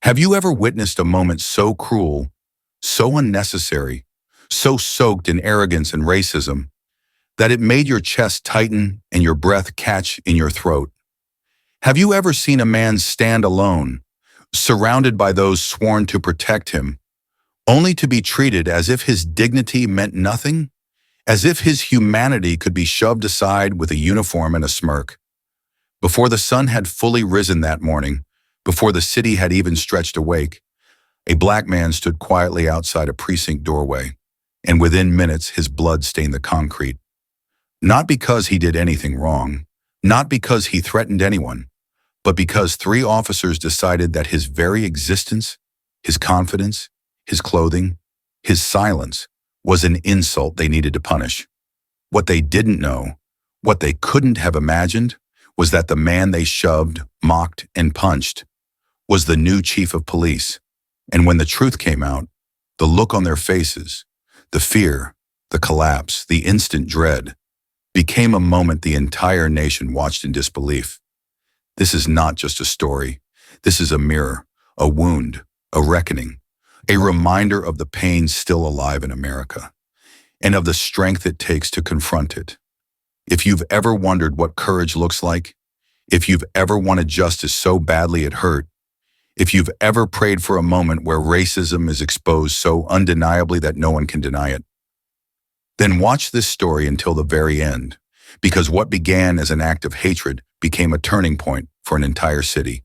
Have you ever witnessed a moment so cruel, so unnecessary, so soaked in arrogance and racism that it made your chest tighten and your breath catch in your throat? Have you ever seen a man stand alone, surrounded by those sworn to protect him, only to be treated as if his dignity meant nothing, as if his humanity could be shoved aside with a uniform and a smirk? Before the sun had fully risen that morning, before the city had even stretched awake, a black man stood quietly outside a precinct doorway, and within minutes his blood stained the concrete. Not because he did anything wrong, not because he threatened anyone, but because three officers decided that his very existence, his confidence, his clothing, his silence was an insult they needed to punish. What they didn't know, what they couldn't have imagined, was that the man they shoved, mocked, and punched was the new chief of police. And when the truth came out, the look on their faces, the fear, the collapse, the instant dread, became a moment the entire nation watched in disbelief. This is not just a story. This is a mirror, a wound, a reckoning, a reminder of the pain still alive in America, and of the strength it takes to confront it. If you've ever wondered what courage looks like, if you've ever wanted justice so badly it hurt, if you've ever prayed for a moment where racism is exposed so undeniably that no one can deny it, then watch this story until the very end, because what began as an act of hatred became a turning point for an entire city.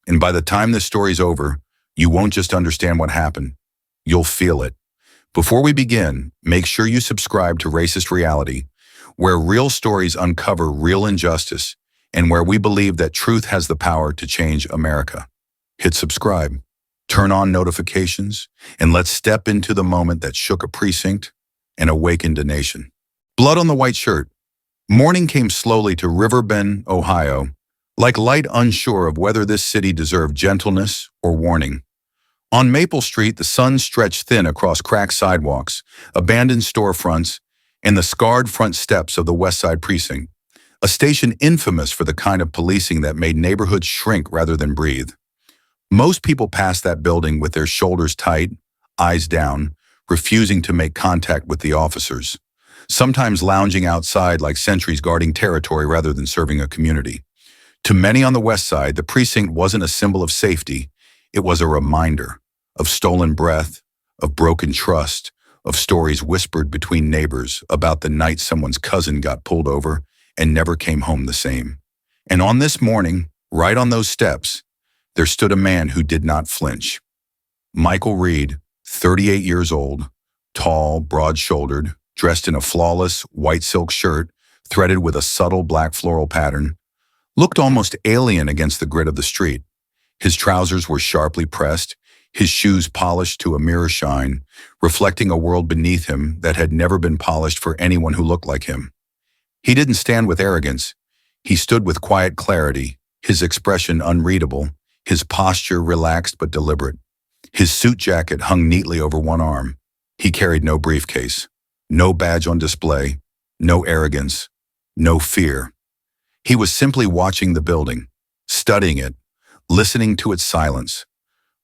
And by the time this story's over, you won't just understand what happened, you'll feel it. Before we begin, make sure you subscribe to Racist Reality, where real stories uncover real injustice and where we believe that truth has the power to change America. Hit subscribe, turn on notifications, and let's step into the moment that shook a precinct and awakened a nation. Blood on the white shirt. Morning came slowly to Riverbend, Ohio, like light unsure of whether this city deserved gentleness or warning. On Maple Street, the sun stretched thin across cracked sidewalks, abandoned storefronts, and the scarred front steps of the West Side Precinct, a station infamous for the kind of policing that made neighborhoods shrink rather than breathe. Most people passed that building with their shoulders tight, eyes down, refusing to make contact with the officers, sometimes lounging outside like sentries guarding territory rather than serving a community. To many on the West Side, the precinct wasn't a symbol of safety. It was a reminder of stolen breath, of broken trust, of stories whispered between neighbors about the night someone's cousin got pulled over and never came home the same. And on this morning, right on those steps, there stood a man who did not flinch. Michael Reed, 38 years old, tall, broad-shouldered, dressed in a flawless white silk shirt threaded with a subtle black floral pattern, looked almost alien against the grit of the street. His trousers were sharply pressed, his shoes polished to a mirror shine, reflecting a world beneath him that had never been polished for anyone who looked like him. He didn't stand with arrogance. He stood with quiet clarity, his expression unreadable, his posture relaxed but deliberate. His suit jacket hung neatly over one arm. He carried no briefcase, no badge on display, no arrogance, no fear. He was simply watching the building, studying it, listening to its silence.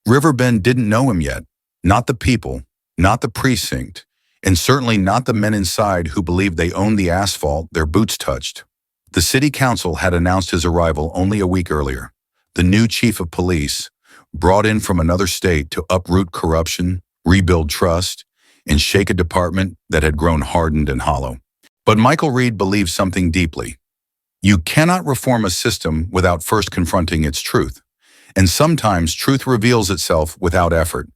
Riverbend didn't know him yet, not the people, not the precinct, and certainly not the men inside who believed they owned the asphalt their boots touched. The city council had announced his arrival only a week earlier. The new chief of police, brought in from another state to uproot corruption, rebuild trust, and shake a department that had grown hardened and hollow. But Michael Reed believed something deeply. You cannot reform a system without first confronting its truth. And sometimes truth reveals itself without effort,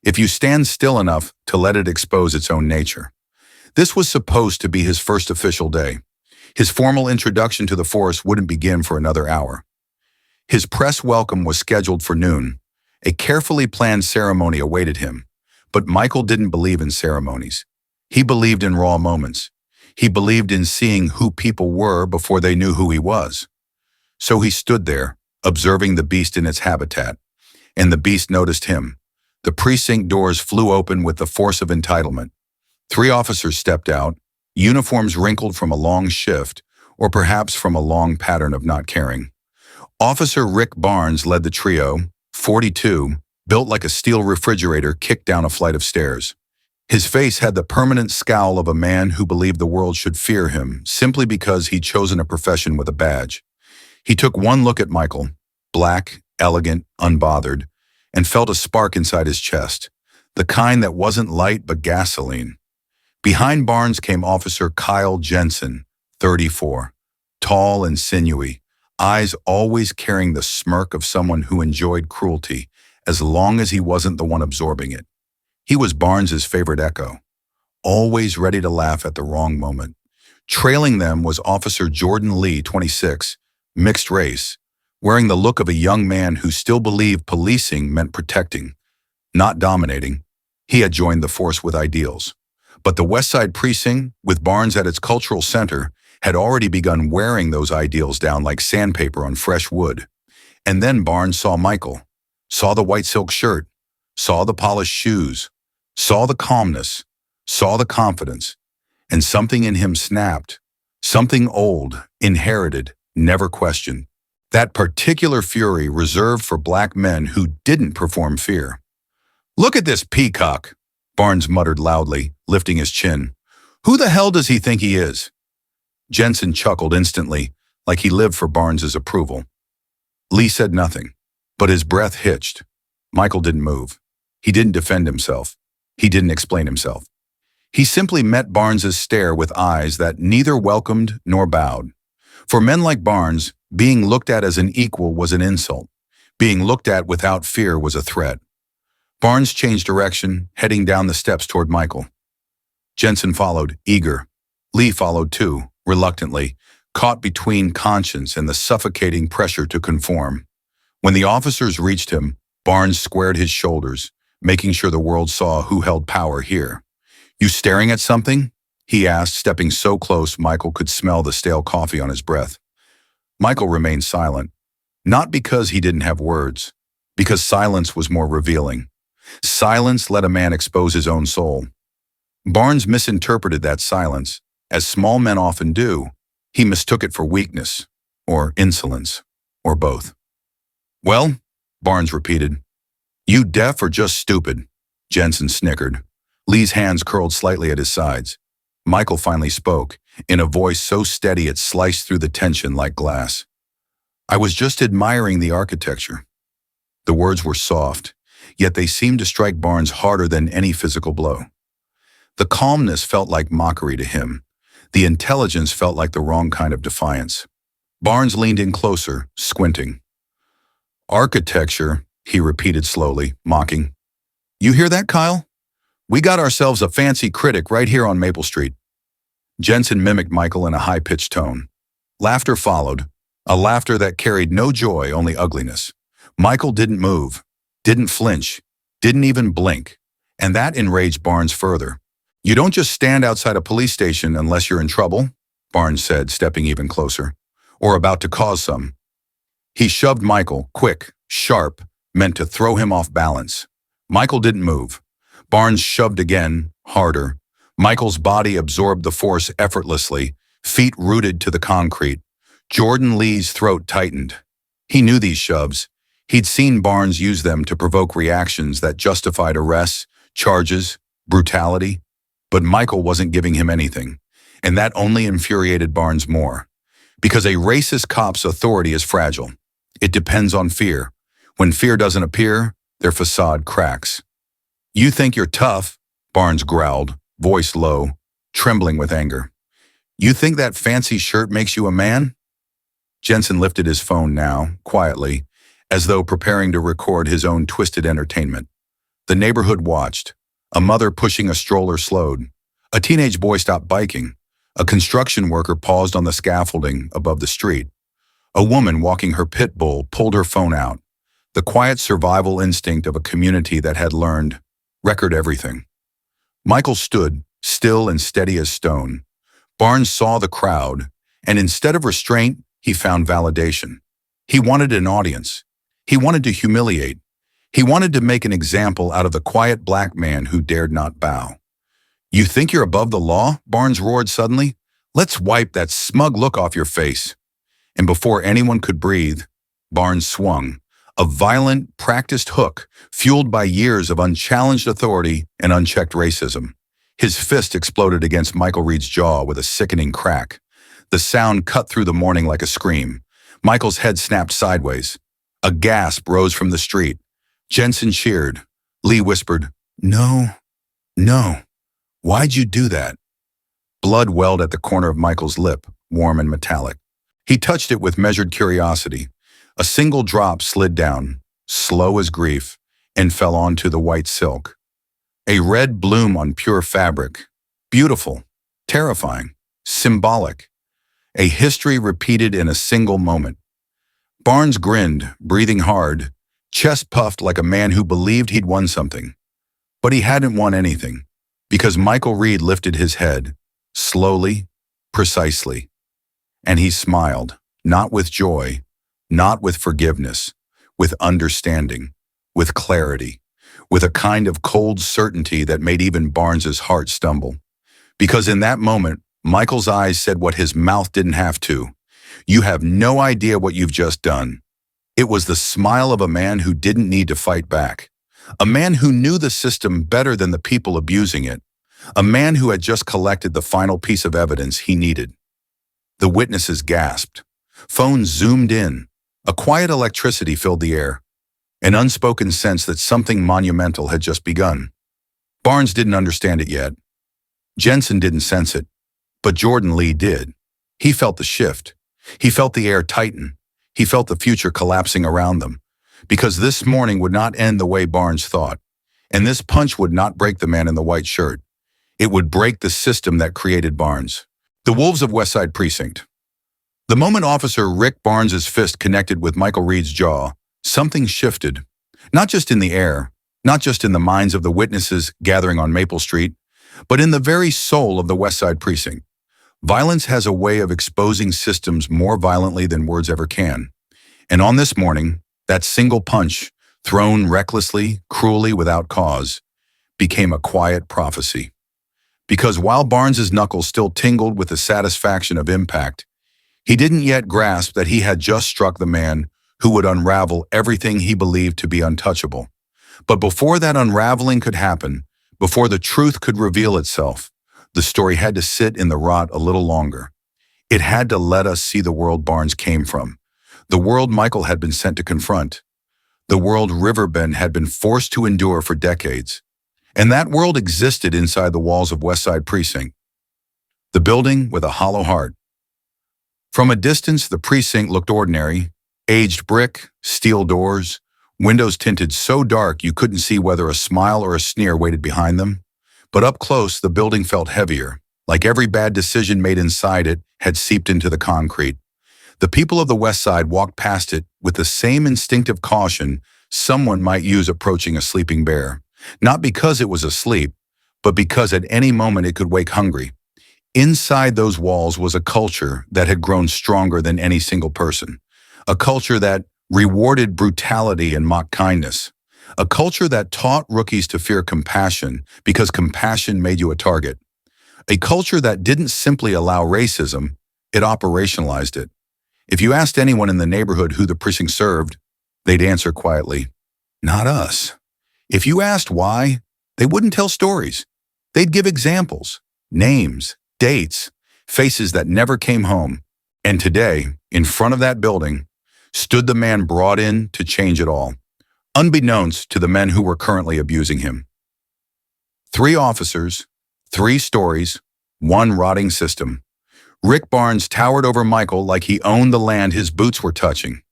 if you stand still enough to let it expose its own nature. This was supposed to be his first official day. His formal introduction to the force wouldn't begin for another hour. His press welcome was scheduled for noon. A carefully planned ceremony awaited him. But Michael didn't believe in ceremonies. He believed in raw moments. He believed in seeing who people were before they knew who he was. So he stood there, observing the beast in its habitat. And the beast noticed him. The precinct doors flew open with the force of entitlement. 3 officers stepped out, uniforms wrinkled from a long shift, or perhaps from a long pattern of not caring. Officer Rick Barnes led the trio, 42, built like a steel refrigerator kicked down a flight of stairs. His face had the permanent scowl of a man who believed the world should fear him simply because he'd chosen a profession with a badge. He took one look at Michael, black, elegant, unbothered, and felt a spark inside his chest, the kind that wasn't light but gasoline. Behind Barnes came Officer Kyle Jensen, 34, tall and sinewy, eyes always carrying the smirk of someone who enjoyed cruelty, as long as he wasn't the one absorbing it. He was Barnes's favorite echo, always ready to laugh at the wrong moment. Trailing them was Officer Jordan Lee, 26, mixed race, wearing the look of a young man who still believed policing meant protecting, not dominating. He had joined the force with ideals. But the West Side precinct, with Barnes at its cultural center, had already begun wearing those ideals down like sandpaper on fresh wood. And then Barnes saw Michael, saw the white silk shirt, saw the polished shoes, saw the calmness, saw the confidence, and something in him snapped. Something old, inherited, never questioned. That particular fury reserved for black men who didn't perform fear. "Look at this peacock," Barnes muttered loudly, lifting his chin. "Who the hell does he think he is?" Jensen chuckled instantly, like he lived for Barnes's approval. Lee said nothing, but his breath hitched. Michael didn't move. He didn't defend himself. He didn't explain himself. He simply met Barnes's stare with eyes that neither welcomed nor bowed. For men like Barnes, being looked at as an equal was an insult. Being looked at without fear was a threat. Barnes changed direction, heading down the steps toward Michael. Jensen followed, eager. Lee followed too, reluctantly, caught between conscience and the suffocating pressure to conform. When the officers reached him, Barnes squared his shoulders, making sure the world saw who held power here. "You staring at something?" he asked, stepping so close Michael could smell the stale coffee on his breath. Michael remained silent, not because he didn't have words, because silence was more revealing. Silence let a man expose his own soul. Barnes misinterpreted that silence, as small men often do. He mistook it for weakness, or insolence, or both. "Well," Barnes repeated. "You deaf or just stupid?" Jensen snickered. Lee's hands curled slightly at his sides. Michael finally spoke, in a voice so steady it sliced through the tension like glass. "I was just admiring the architecture." The words were soft, yet they seemed to strike Barnes harder than any physical blow. The calmness felt like mockery to him. The intelligence felt like the wrong kind of defiance. Barnes leaned in closer, squinting. "Architecture," he repeated slowly, mocking. "You hear that, Kyle? We got ourselves a fancy critic right here on Maple Street." Jensen mimicked Michael in a high-pitched tone. Laughter followed, a laughter that carried no joy, only ugliness. Michael didn't move, didn't flinch, didn't even blink, and that enraged Barnes further. "You don't just stand outside a police station unless you're in trouble," Barnes said, stepping even closer, "or about to cause some." He shoved Michael, quick, sharp, meant to throw him off balance. Michael didn't move. Barnes shoved again, harder. Michael's body absorbed the force effortlessly, feet rooted to the concrete. Jordan Lee's throat tightened. He knew these shoves. He'd seen Barnes use them to provoke reactions that justified arrests, charges, brutality. But Michael wasn't giving him anything, and that only infuriated Barnes more. Because a racist cop's authority is fragile. It depends on fear. When fear doesn't appear, their facade cracks. "You think you're tough," Barnes growled, voice low, trembling with anger. "You think that fancy shirt makes you a man?" Jensen lifted his phone now, quietly, as though preparing to record his own twisted entertainment. The neighborhood watched. A mother pushing a stroller slowed. A teenage boy stopped biking. A construction worker paused on the scaffolding above the street. A woman walking her pit bull pulled her phone out. The quiet survival instinct of a community that had learned, record everything. Michael stood, still and steady as stone. Barnes saw the crowd, and instead of restraint, he found validation. He wanted an audience. He wanted to humiliate. He wanted to make an example out of the quiet black man who dared not bow. "You think you're above the law?" Barnes roared suddenly. "Let's wipe that smug look off your face." And before anyone could breathe, Barnes swung, A violent, practiced hook fueled by years of unchallenged authority and unchecked racism. His fist exploded against Michael Reed's jaw with a sickening crack. The sound cut through the morning like a scream. Michael's head snapped sideways. A gasp rose from the street. Jensen cheered. Lee whispered, "No, no. Why'd you do that?" Blood welled at the corner of Michael's lip, warm and metallic. He touched it with measured curiosity. A single drop slid down, slow as grief, and fell onto the white silk. A red bloom on pure fabric. Beautiful, terrifying, symbolic. A history repeated in a single moment. Barnes grinned, breathing hard, chest puffed like a man who believed he'd won something. But he hadn't won anything, because Michael Reed lifted his head, slowly, precisely. And he smiled, not with joy, not with forgiveness, with understanding, with clarity, with a kind of cold certainty that made even Barnes's heart stumble. Because in that moment, Michael's eyes said what his mouth didn't have to. "You have no idea what you've just done." It was the smile of a man who didn't need to fight back. A man who knew the system better than the people abusing it. A man who had just collected the final piece of evidence he needed. The witnesses gasped. Phones zoomed in. A quiet electricity filled the air. An unspoken sense that something monumental had just begun. Barnes didn't understand it yet. Jensen didn't sense it. But Jordan Lee did. He felt the shift. He felt the air tighten. He felt the future collapsing around them. Because this morning would not end the way Barnes thought. And this punch would not break the man in the white shirt. It would break the system that created Barnes. The Wolves of Westside Precinct. The moment Officer Rick Barnes's fist connected with Michael Reed's jaw, something shifted. Not just in the air, not just in the minds of the witnesses gathering on Maple Street, but in the very soul of the Westside Precinct. Violence has a way of exposing systems more violently than words ever can. And on this morning, that single punch, thrown recklessly, cruelly, without cause, became a quiet prophecy. Because while Barnes's knuckles still tingled with the satisfaction of impact, he didn't yet grasp that he had just struck the man who would unravel everything he believed to be untouchable. But before that unraveling could happen, before the truth could reveal itself, the story had to sit in the rot a little longer. It had to let us see the world Barnes came from, the world Michael had been sent to confront, the world Riverbend had been forced to endure for decades. And that world existed inside the walls of Westside Precinct, the building with a hollow heart. From a distance, the precinct looked ordinary, aged brick, steel doors, windows tinted so dark you couldn't see whether a smile or a sneer waited behind them. But up close, the building felt heavier, like every bad decision made inside it had seeped into the concrete. The people of the West Side walked past it with the same instinctive caution someone might use approaching a sleeping bear. Not because it was asleep, but because at any moment it could wake hungry. Inside those walls was a culture that had grown stronger than any single person. A culture that rewarded brutality and mocked kindness. A culture that taught rookies to fear compassion because compassion made you a target. A culture that didn't simply allow racism, it operationalized it. If you asked anyone in the neighborhood who the precinct served, they'd answer quietly, "Not us." If you asked why, they wouldn't tell stories. They'd give examples, names, dates, faces that never came home. And today, in front of that building, stood the man brought in to change it all, unbeknownst to the men who were currently abusing him. 3 officers, 3 stories, 1 rotting system. Rick Barnes towered over Michael like he owned the land his boots were touching.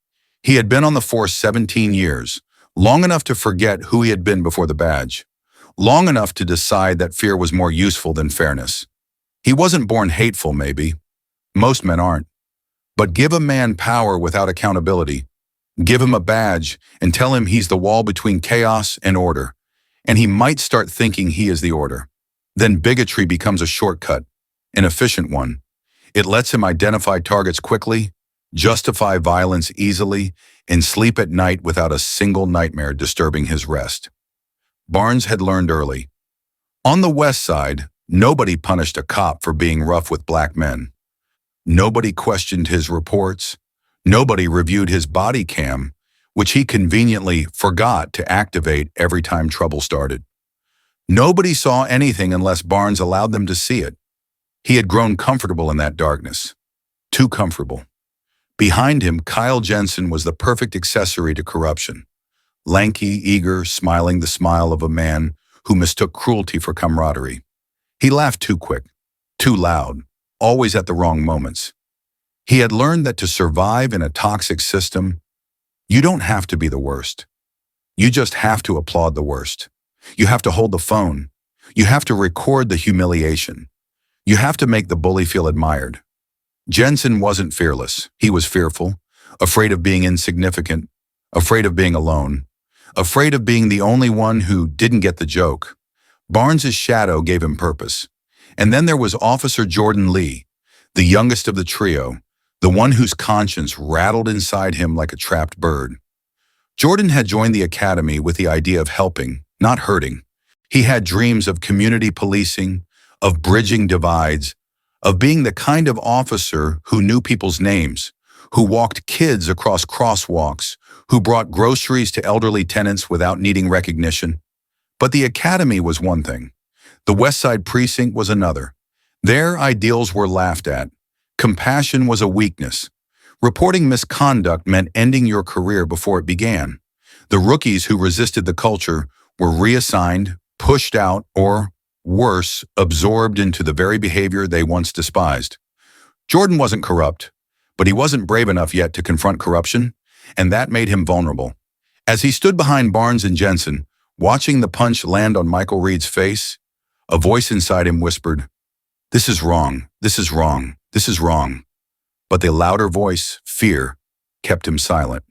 He had been on the force 17 years, long enough to forget who he had been before the badge, long enough to decide that fear was more useful than fairness. He wasn't born hateful, maybe. Most men aren't. But give a man power without accountability. Give him a badge and tell him he's the wall between chaos and order, and he might start thinking he is the order. Then bigotry becomes a shortcut, an efficient one. It lets him identify targets quickly, justify violence easily, and sleep at night without a single nightmare disturbing his rest. Barnes had learned early. On the West Side, nobody punished a cop for being rough with black men. Nobody questioned his reports. Nobody reviewed his body cam. which he conveniently forgot to activate every time trouble started. Nobody saw anything unless Barnes allowed them to see it. He had grown comfortable in that darkness. Too comfortable. Behind him, Kyle Jensen was the perfect accessory to corruption. Lanky, eager, smiling the smile of a man who mistook cruelty for camaraderie. He laughed too quick, too loud, always at the wrong moments. He had learned that to survive in a toxic system, you don't have to be the worst. You just have to applaud the worst. You have to hold the phone. You have to record the humiliation. You have to make the bully feel admired. Jensen wasn't fearless. He was fearful, afraid of being insignificant, afraid of being alone, afraid of being the only one who didn't get the joke. Barnes's shadow gave him purpose. And then there was Officer Jordan Lee, the youngest of the trio, the one whose conscience rattled inside him like a trapped bird. Jordan had joined the academy with the idea of helping, not hurting. He had dreams of community policing, of bridging divides, of being the kind of officer who knew people's names, who walked kids across crosswalks, who brought groceries to elderly tenants without needing recognition. But the academy was one thing. The West Side precinct was another. Their ideals were laughed at. Compassion was a weakness. Reporting misconduct meant ending your career before it began. The rookies who resisted the culture were reassigned, pushed out, or, worse, absorbed into the very behavior they once despised. Jordan wasn't corrupt, but he wasn't brave enough yet to confront corruption, and that made him vulnerable. As he stood behind Barnes and Jensen, watching the punch land on Michael Reed's face, a voice inside him whispered, "This is wrong, this is wrong, this is wrong." But the louder voice, fear, kept him silent.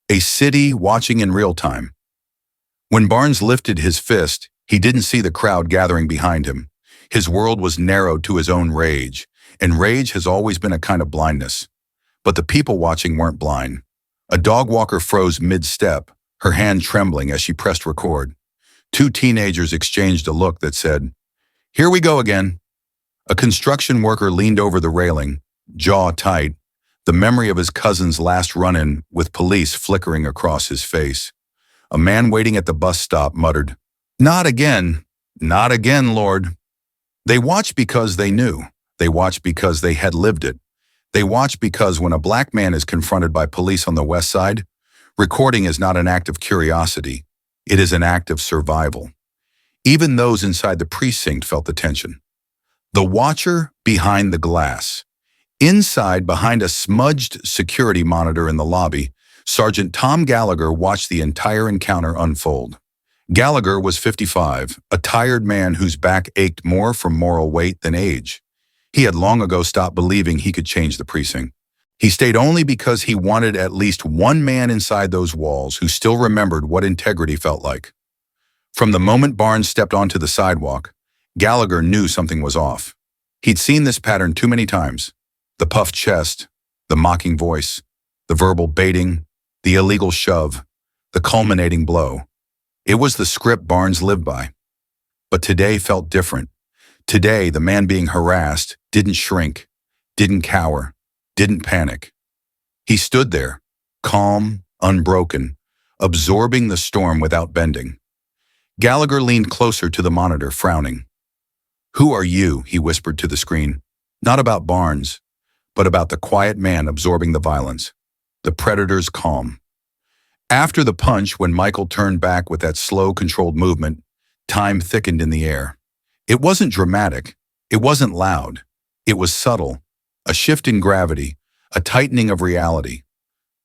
A city watching in real time. When Barnes lifted his fist, he didn't see the crowd gathering behind him. His world was narrowed to his own rage, and rage has always been a kind of blindness. But the people watching weren't blind. A dog walker froze mid-step, her hand trembling as she pressed record. Two teenagers exchanged a look that said, "Here we go again." A construction worker leaned over the railing, jaw tight, the memory of his cousin's last run-in with police flickering across his face. A man waiting at the bus stop muttered, not again, Lord." They watched because they knew. They watched because they had lived it. They watched because when a black man is confronted by police on the West Side, recording is not an act of curiosity. It is an act of survival. Even those inside the precinct felt the tension. The watcher behind the glass. Inside, behind a smudged security monitor in the lobby, Sergeant Tom Gallagher watched the entire encounter unfold. Gallagher was 55, a tired man whose back ached more from moral weight than age. He had long ago stopped believing he could change the precinct. He stayed only because he wanted at least one man inside those walls who still remembered what integrity felt like. From the moment Barnes stepped onto the sidewalk, Gallagher knew something was off. He'd seen this pattern too many times. The puffed chest, the mocking voice, the verbal baiting, the illegal shove, the culminating blow. It was the script Barnes lived by. But today felt different. Today, the man being harassed didn't shrink, didn't cower, didn't panic. He stood there, calm, unbroken, absorbing the storm without bending. Gallagher leaned closer to the monitor, frowning. "Who are you?" he whispered to the screen. Not about Barnes, but about the quiet man absorbing the violence, the predator's calm. After the punch, when Michael turned back with that slow, controlled movement, time thickened in the air. It wasn't dramatic. It wasn't loud. It was subtle, a shift in gravity, a tightening of reality,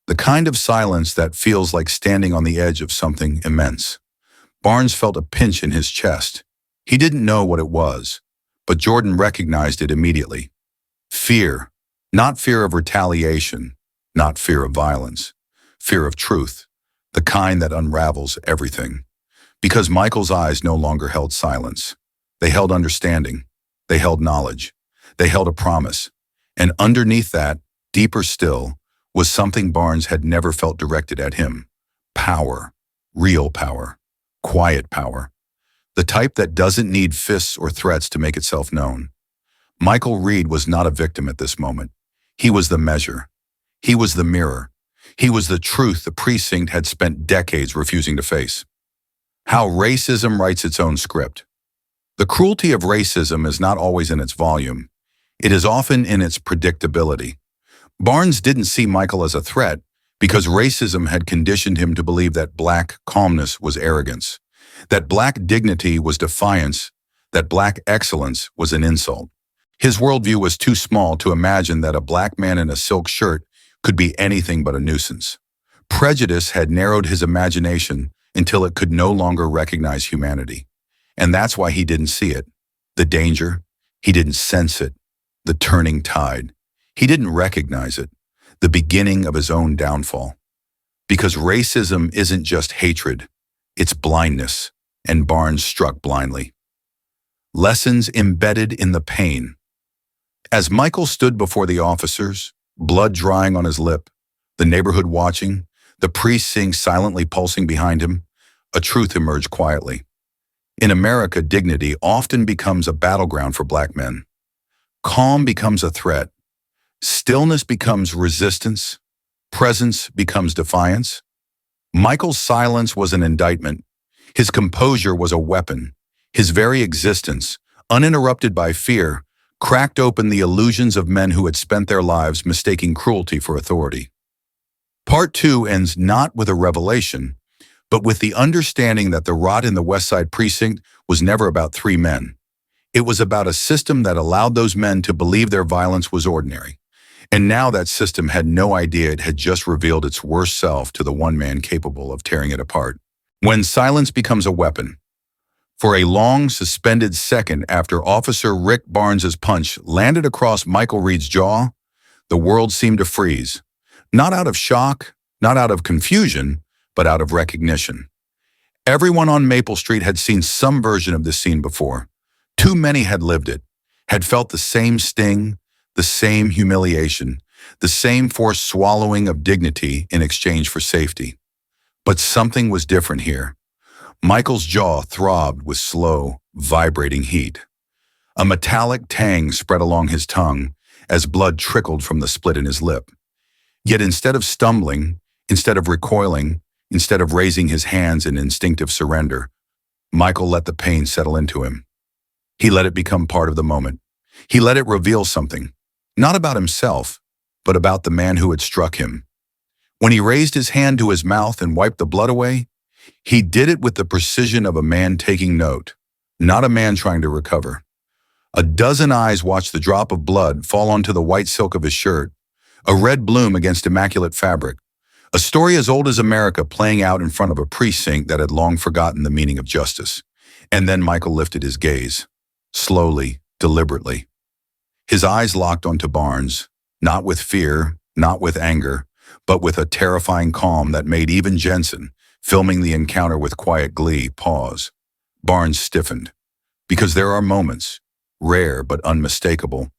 the kind of silence that feels like standing on the edge of something immense. Barnes felt a pinch in his chest. He didn't know what it was, but Jordan recognized it immediately. Fear, not fear of retaliation, not fear of violence, fear of truth, the kind that unravels everything. Because Michael's eyes no longer held silence. They held understanding. They held knowledge. They held a promise. And underneath that, deeper still, was something Barnes had never felt directed at him. Power. Real power. Quiet power. The type that doesn't need fists or threats to make itself known. Michael Reed was not a victim at this moment. He was the measure. He was the mirror. He was the truth the precinct had spent decades refusing to face. How racism writes its own script. The cruelty of racism is not always in its volume. It is often in its predictability. Barnes didn't see Michael as a threat because racism had conditioned him to believe that black calmness was arrogance, that black dignity was defiance, that black excellence was an insult. His worldview was too small to imagine that a black man in a silk shirt could be anything but a nuisance. Prejudice had narrowed his imagination until it could no longer recognize humanity. And that's why he didn't see it. The danger, he didn't sense it. The turning tide, he didn't recognize it. The beginning of his own downfall. Because racism isn't just hatred, it's blindness, and Barnes struck blindly. Lessons embedded in the pain. As Michael stood before the officers, blood drying on his lip, the neighborhood watching, the precinct silently pulsing behind him, a truth emerged quietly. In America, dignity often becomes a battleground for black men. Calm becomes a threat. Stillness becomes resistance. Presence becomes defiance. Michael's silence was an indictment. His composure was a weapon. His very existence, uninterrupted by fear, cracked open the illusions of men who had spent their lives mistaking cruelty for authority. Part 2 ends not with a revelation, but with the understanding that the rot in the West Side precinct was never about 3 men. It was about a system that allowed those men to believe their violence was ordinary. And now that system had no idea it had just revealed its worst self to the one man capable of tearing it apart. When silence becomes a weapon. For a long, suspended second after Officer Rick Barnes's punch landed across Michael Reed's jaw, the world seemed to freeze. Not out of shock, not out of confusion, but out of recognition. Everyone on Maple Street had seen some version of this scene before. Too many had lived it, had felt the same sting, the same humiliation, the same forced swallowing of dignity in exchange for safety. But something was different here. Michael's jaw throbbed with slow, vibrating heat. A metallic tang spread along his tongue as blood trickled from the split in his lip. Yet instead of stumbling, instead of recoiling, instead of raising his hands in instinctive surrender, Michael let the pain settle into him. He let it become part of the moment. He let it reveal something, not about himself, but about the man who had struck him. When he raised his hand to his mouth and wiped the blood away, he did it with the precision of a man taking note, not a man trying to recover. A dozen eyes watched the drop of blood fall onto the white silk of his shirt, a red bloom against immaculate fabric, a story as old as America playing out in front of a precinct that had long forgotten the meaning of justice. And then Michael lifted his gaze, slowly, deliberately. His eyes locked onto Barnes, not with fear, not with anger, but with a terrifying calm that made even Jensen, filming the encounter with quiet glee, pause. Barnes stiffened. Because there are moments, rare but unmistakable,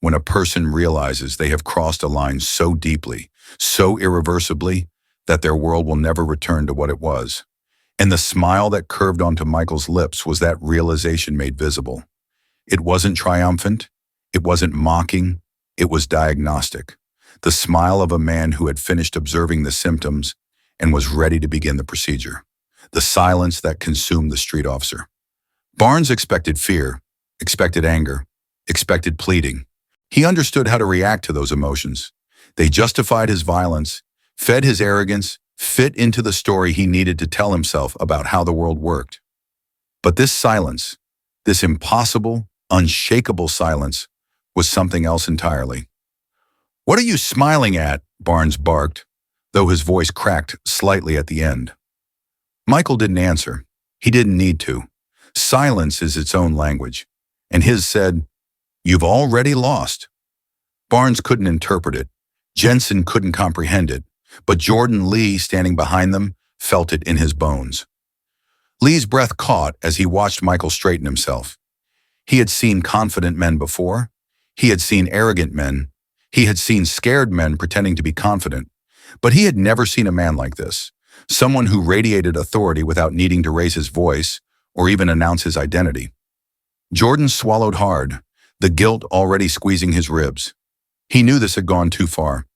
when a person realizes they have crossed a line so deeply, so irreversibly, that their world will never return to what it was. And the smile that curved onto Michael's lips was that realization made visible. It wasn't triumphant, it wasn't mocking, it was diagnostic. The smile of a man who had finished observing the symptoms and was ready to begin the procedure. The silence that consumed the street officer. Barnes expected fear, expected anger, expected pleading. He understood how to react to those emotions. They justified his violence, fed his arrogance, fit into the story he needed to tell himself about how the world worked. But this silence, this impossible, unshakable silence, was something else entirely. "What are you smiling at?" Barnes barked, though his voice cracked slightly at the end. Michael didn't answer. He didn't need to. Silence is its own language, and his said, "You've already lost." Barnes couldn't interpret it. Jensen couldn't comprehend it, but Jordan Lee, standing behind them, felt it in his bones. Lee's breath caught as he watched Michael straighten himself. He had seen confident men before. He had seen arrogant men. He had seen scared men pretending to be confident. But he had never seen a man like this, someone who radiated authority without needing to raise his voice or even announce his identity. Jordan swallowed hard, the guilt already squeezing his ribs. He knew this had gone too far.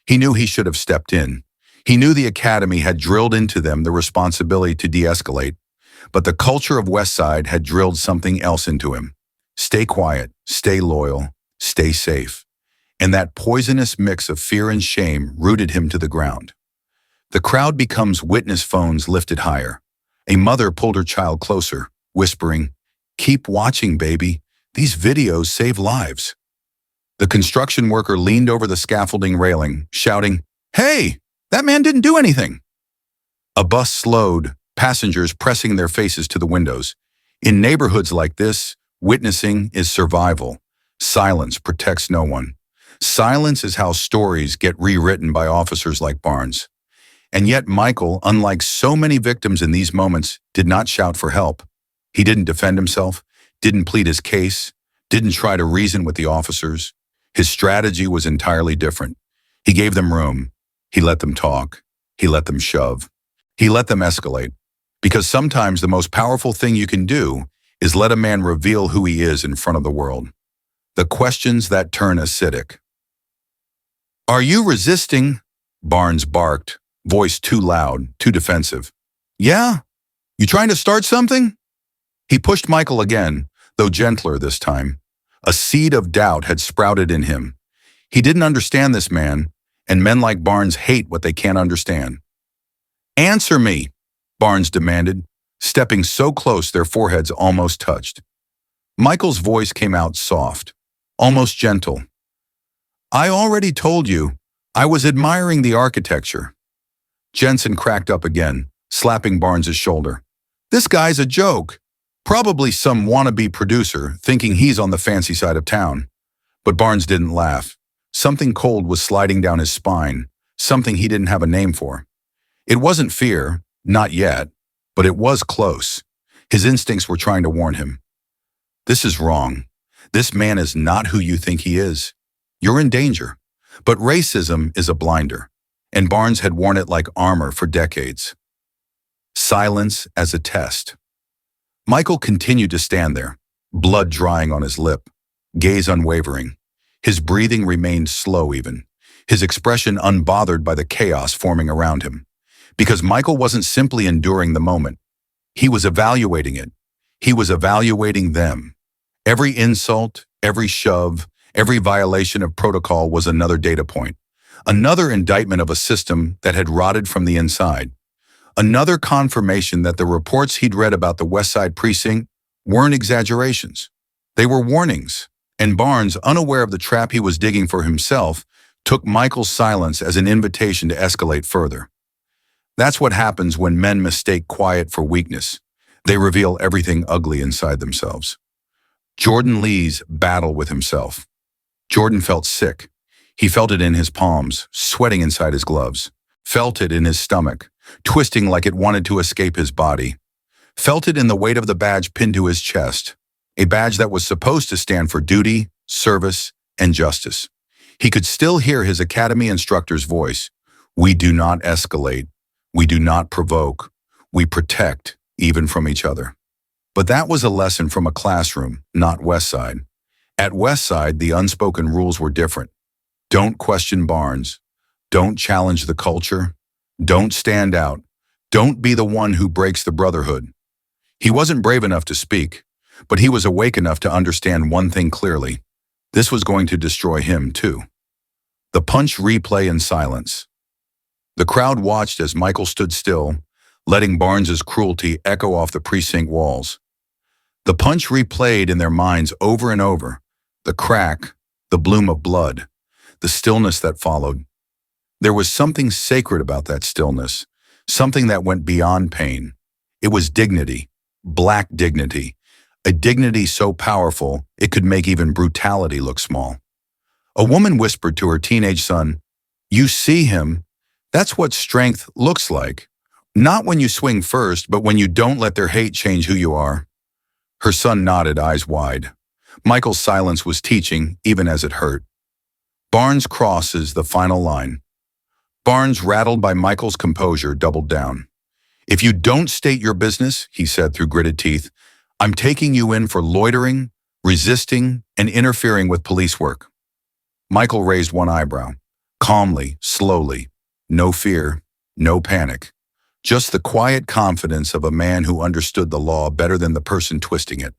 He knew he should have stepped in. He knew the academy had drilled into them the responsibility to de-escalate, but the culture of West Side had drilled something else into him. Stay quiet, stay loyal, stay safe. And that poisonous mix of fear and shame rooted him to the ground. The crowd becomes witness, phones lifted higher. A mother pulled her child closer, whispering, "Keep watching, baby. These videos save lives." The construction worker leaned over the scaffolding railing, shouting, "Hey, that man didn't do anything." A bus slowed, passengers pressing their faces to the windows. In neighborhoods like this, witnessing is survival. Silence protects no one. Silence is how stories get rewritten by officers like Barnes. And yet Michael, unlike so many victims in these moments, did not shout for help. He didn't defend himself, didn't plead his case, didn't try to reason with the officers. His strategy was entirely different. He gave them room. He let them talk. He let them shove. He let them escalate. Because sometimes the most powerful thing you can do is let a man reveal who he is in front of the world. The questions that turn acidic. "Are you resisting?" Barnes barked, voice too loud, too defensive. "Yeah? You trying to start something?" He pushed Michael again, though gentler this time. A seed of doubt had sprouted in him. He didn't understand this man, and men like Barnes hate what they can't understand. "Answer me," Barnes demanded, stepping so close their foreheads almost touched. Michael's voice came out soft, almost gentle. "I already told you, I was admiring the architecture." Jensen cracked up again, slapping Barnes's shoulder. "This guy's a joke. Probably some wannabe producer thinking he's on the fancy side of town." But Barnes didn't laugh. Something cold was sliding down his spine, something he didn't have a name for. It wasn't fear, not yet, but it was close. His instincts were trying to warn him. "This is wrong. This man is not who you think he is. You're in danger." But racism is a blinder, and Barnes had worn it like armor for decades. Silence as a test. Michael continued to stand there, blood drying on his lip, gaze unwavering. His breathing remained slow even, his expression unbothered by the chaos forming around him. Because Michael wasn't simply enduring the moment. He was evaluating it. He was evaluating them. Every insult, every shove, every violation of protocol was another data point, another indictment of a system that had rotted from the inside, another confirmation that the reports he'd read about the West Side precinct weren't exaggerations. They were warnings, and Barnes, unaware of the trap he was digging for himself, took Michael's silence as an invitation to escalate further. That's what happens when men mistake quiet for weakness. They reveal everything ugly inside themselves. Jordan Lee's battle with himself. Jordan felt sick. He felt it in his palms, sweating inside his gloves. Felt it in his stomach, twisting like it wanted to escape his body. Felt it in the weight of the badge pinned to his chest, a badge that was supposed to stand for duty, service, and justice. He could still hear his academy instructor's voice. "We do not escalate. We do not provoke. We protect, even from each other." But that was a lesson from a classroom, not West Side. At West Side, the unspoken rules were different. Don't question Barnes. Don't challenge the culture. Don't stand out. Don't be the one who breaks the brotherhood. He wasn't brave enough to speak, but he was awake enough to understand one thing clearly. This was going to destroy him, too. The punch replay in silence. The crowd watched as Michael stood still, letting Barnes's cruelty echo off the precinct walls. The punch replayed in their minds over and over. The crack, the bloom of blood, the stillness that followed. There was something sacred about that stillness, something that went beyond pain. It was dignity, black dignity, a dignity so powerful it could make even brutality look small. A woman whispered to her teenage son, "You see him? That's what strength looks like. Not when you swing first, but when you don't let their hate change who you are." Her son nodded, eyes wide. Michael's silence was teaching, even as it hurt. Barnes crosses the final line. Barnes, rattled by Michael's composure, doubled down. "If you don't state your business," he said through gritted teeth, "I'm taking you in for loitering, resisting, and interfering with police work." Michael raised one eyebrow. Calmly, slowly. No fear, No panic. Just the quiet confidence of a man who understood the law better than the person twisting it.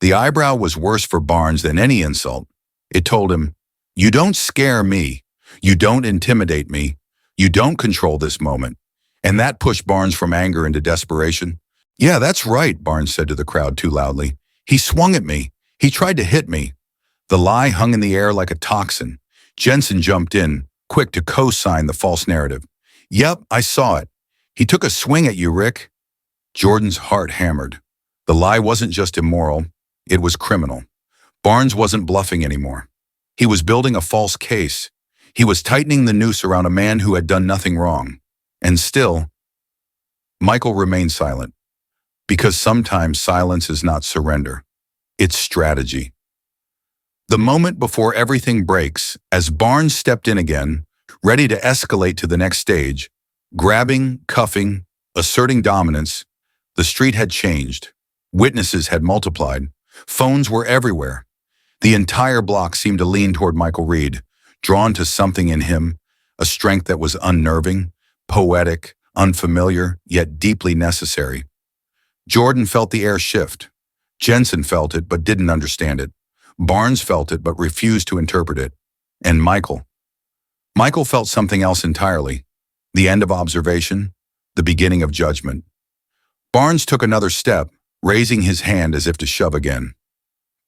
The eyebrow was worse for Barnes than any insult. It told him, "You don't scare me. You don't intimidate me. You don't control this moment." And that pushed Barnes from anger into desperation. "Yeah, that's right," Barnes said to the crowd too loudly. "He swung at me. He tried to hit me." The lie hung in the air like a toxin. Jensen jumped in, quick to co-sign the false narrative. "Yep, I saw it. He took a swing at you, Rick." Jordan's heart hammered. The lie wasn't just immoral, it was criminal. Barnes wasn't bluffing anymore. He was building a false case. He was tightening the noose around a man who had done nothing wrong. And still, Michael remained silent. Because sometimes silence is not surrender. It's strategy. The moment before everything breaks, as Barnes stepped in again, ready to escalate to the next stage, grabbing, cuffing, asserting dominance, the street had changed. Witnesses had multiplied. Phones were everywhere. The entire block seemed to lean toward Michael Reed, drawn to something in him, a strength that was unnerving, poetic, unfamiliar, yet deeply necessary. Jordan felt the air shift. Jensen felt it but didn't understand it. Barnes felt it but refused to interpret it. And Michael felt something else entirely. The end of observation, the beginning of judgment. Barnes took another step, raising his hand as if to shove again.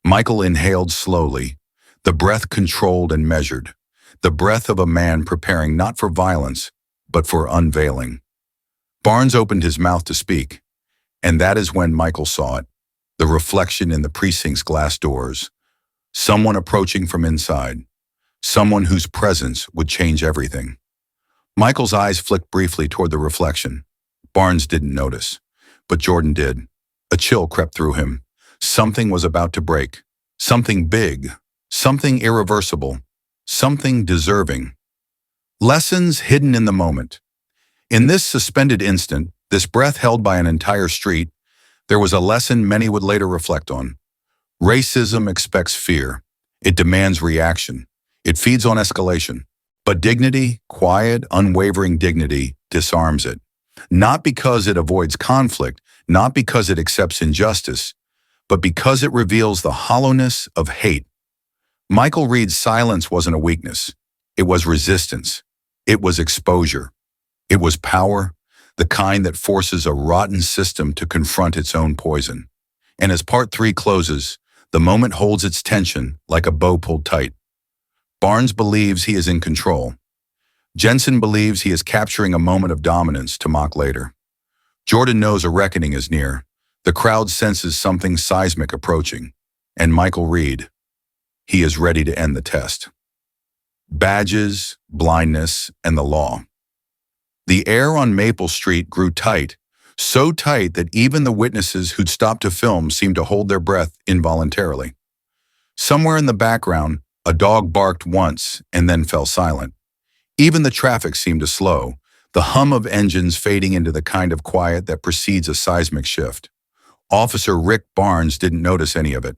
Michael inhaled slowly, the breath controlled and measured, the breath of a man preparing not for violence, but for unveiling. Barnes opened his mouth to speak, and that is when Michael saw it, the reflection in the precinct's glass doors, someone approaching from inside, someone whose presence would change everything. Michael's eyes flicked briefly toward the reflection. Barnes didn't notice, but Jordan did. A chill crept through him. Something was about to break. Something big. Something irreversible. Something deserving. Lessons hidden in the moment. In this suspended instant, this breath held by an entire street, there was a lesson many would later reflect on. Racism expects fear. It demands reaction. It feeds on escalation. But dignity, quiet, unwavering dignity, disarms it. Not because it avoids conflict, not because it accepts injustice, but because it reveals the hollowness of hate. Michael Reed's silence wasn't a weakness. It was resistance. It was exposure. It was power, the kind that forces a rotten system to confront its own poison. And as part 3 closes, the moment holds its tension like a bow pulled tight. Barnes believes he is in control. Jensen believes he is capturing a moment of dominance to mock later. Jordan knows a reckoning is near. The crowd senses something seismic approaching. And Michael Reed, he is ready to end the test. Badges, blindness, and the law. The air on Maple Street grew tight, so tight that even the witnesses who'd stopped to film seemed to hold their breath involuntarily. Somewhere in the background, a dog barked once and then fell silent. Even the traffic seemed to slow, the hum of engines fading into the kind of quiet that precedes a seismic shift. Officer Rick Barnes didn't notice any of it.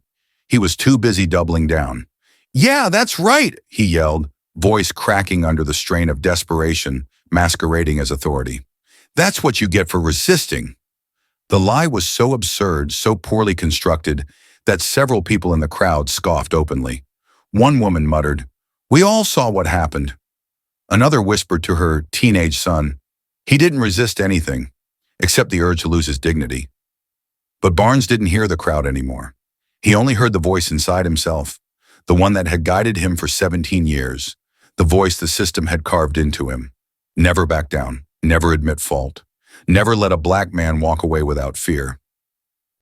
He was too busy doubling down. "Yeah, that's right," he yelled, voice cracking under the strain of desperation, masquerading as authority. "That's what you get for resisting." The lie was so absurd, so poorly constructed, that several people in the crowd scoffed openly. One woman muttered, "We all saw what happened." Another whispered to her teenage son, "He didn't resist anything, except the urge to lose his dignity." But Barnes didn't hear the crowd anymore. He only heard the voice inside himself, the one that had guided him for 17 years, the voice the system had carved into him. Never back down, never admit fault, never let a black man walk away without fear.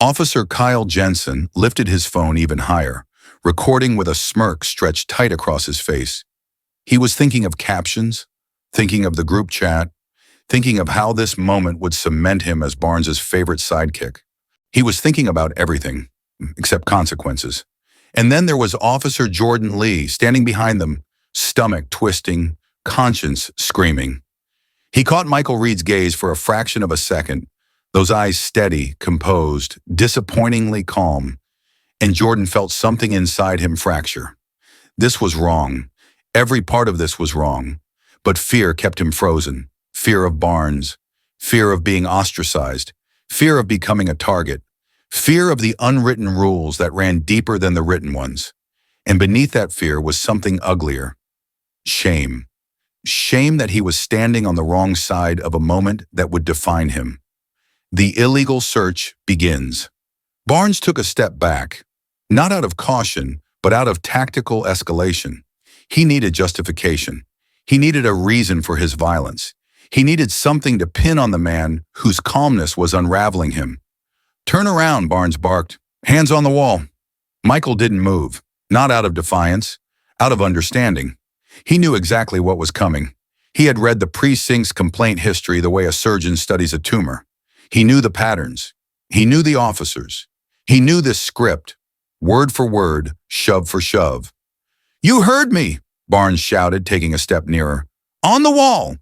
Officer Kyle Jensen lifted his phone even higher, recording with a smirk stretched tight across his face. He was thinking of captions, thinking of the group chat, thinking of how this moment would cement him as Barnes's favorite sidekick. He was thinking about everything, except consequences. And then there was Officer Jordan Lee standing behind them, stomach twisting, conscience screaming. He caught Michael Reed's gaze for a fraction of a second, those eyes steady, composed, disappointingly calm, and Jordan felt something inside him fracture. This was wrong. Every part of this was wrong. But fear kept him frozen. fear of Barnes, fear of being ostracized, fear of becoming a target, fear of the unwritten rules that ran deeper than the written ones. And beneath that fear was something uglier. Shame. Shame that he was standing on the wrong side of a moment that would define him. The illegal search begins. Barnes took a step back, not out of caution, but out of tactical escalation. He needed justification. He needed a reason for his violence. He needed something to pin on the man whose calmness was unraveling him. "Turn around," Barnes barked. "Hands on the wall." Michael didn't move, not out of defiance, out of understanding. He knew exactly what was coming. He had read the precinct's complaint history the way a surgeon studies a tumor. He knew the patterns. He knew the officers. He knew this script, word for word, shove for shove. "You heard me," Barnes shouted, taking a step nearer. "On the wall!"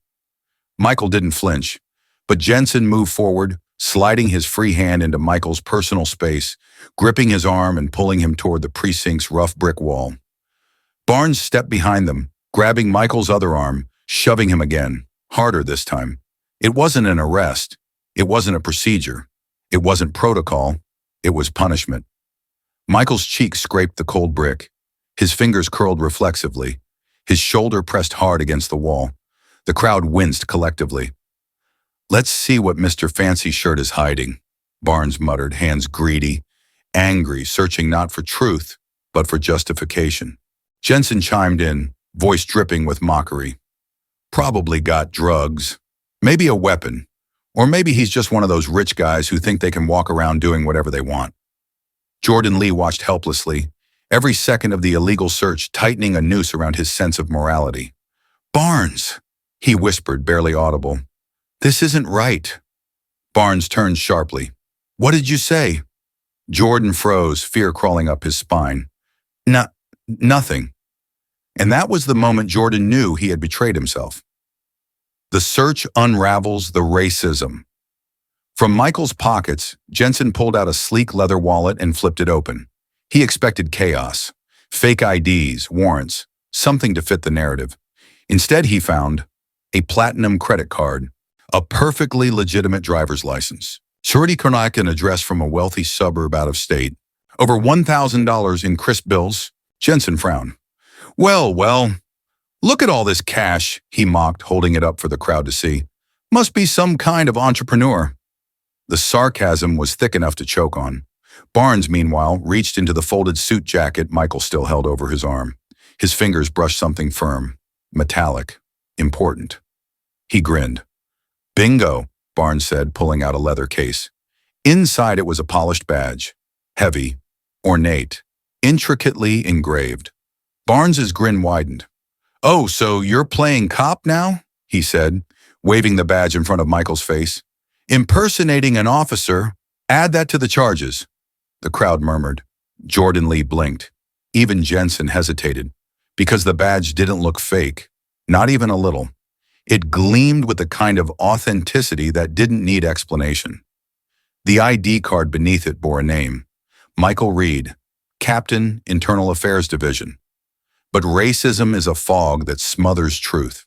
Michael didn't flinch, but Jensen moved forward, sliding his free hand into Michael's personal space, gripping his arm and pulling him toward the precinct's rough brick wall. Barnes stepped behind them, grabbing Michael's other arm, shoving him again, harder this time. It wasn't an arrest. It wasn't a procedure. It wasn't protocol. It was punishment. Michael's cheek scraped the cold brick. His fingers curled reflexively. His shoulder pressed hard against the wall. The crowd winced collectively. "Let's see what Mr. Fancy Shirt is hiding," Barnes muttered, hands greedy, angry, searching not for truth, but for justification. Jensen chimed in, voice dripping with mockery. "Probably got drugs. Maybe a weapon. Or maybe he's just one of those rich guys who think they can walk around doing whatever they want." Jordan Lee watched helplessly, every second of the illegal search tightening a noose around his sense of morality. "Barnes," he whispered, barely audible. "This isn't right." Barnes turned sharply. "What did you say?" Jordan froze, fear crawling up his spine. Nothing." And that was the moment Jordan knew he had betrayed himself. The search unravels the racism. From Michael's pockets, Jensen pulled out a sleek leather wallet and flipped it open. He expected chaos, fake IDs, warrants, something to fit the narrative. Instead, he found a platinum credit card, a perfectly legitimate driver's license, surety card, an address from a wealthy suburb out of state, over $1,000 in crisp bills. Jensen frowned. Well, look at all this cash," he mocked, holding it up for the crowd to see. "Must be some kind of entrepreneur." The sarcasm was thick enough to choke on. Barnes, meanwhile, reached into the folded suit jacket Michael still held over his arm. His fingers brushed something firm, metallic, important. He grinned. "Bingo," Barnes said, pulling out a leather case. Inside it was a polished badge, heavy, ornate, intricately engraved. Barnes's grin widened. "Oh, so you're playing cop now?" he said, waving the badge in front of Michael's face. "Impersonating an officer, add that to the charges." The crowd murmured. Jordan Lee blinked. Even Jensen hesitated, because the badge didn't look fake, not even a little. It gleamed with the kind of authenticity that didn't need explanation. The ID card beneath it bore a name, Michael Reed, Captain, Internal Affairs Division. But racism is a fog that smothers truth.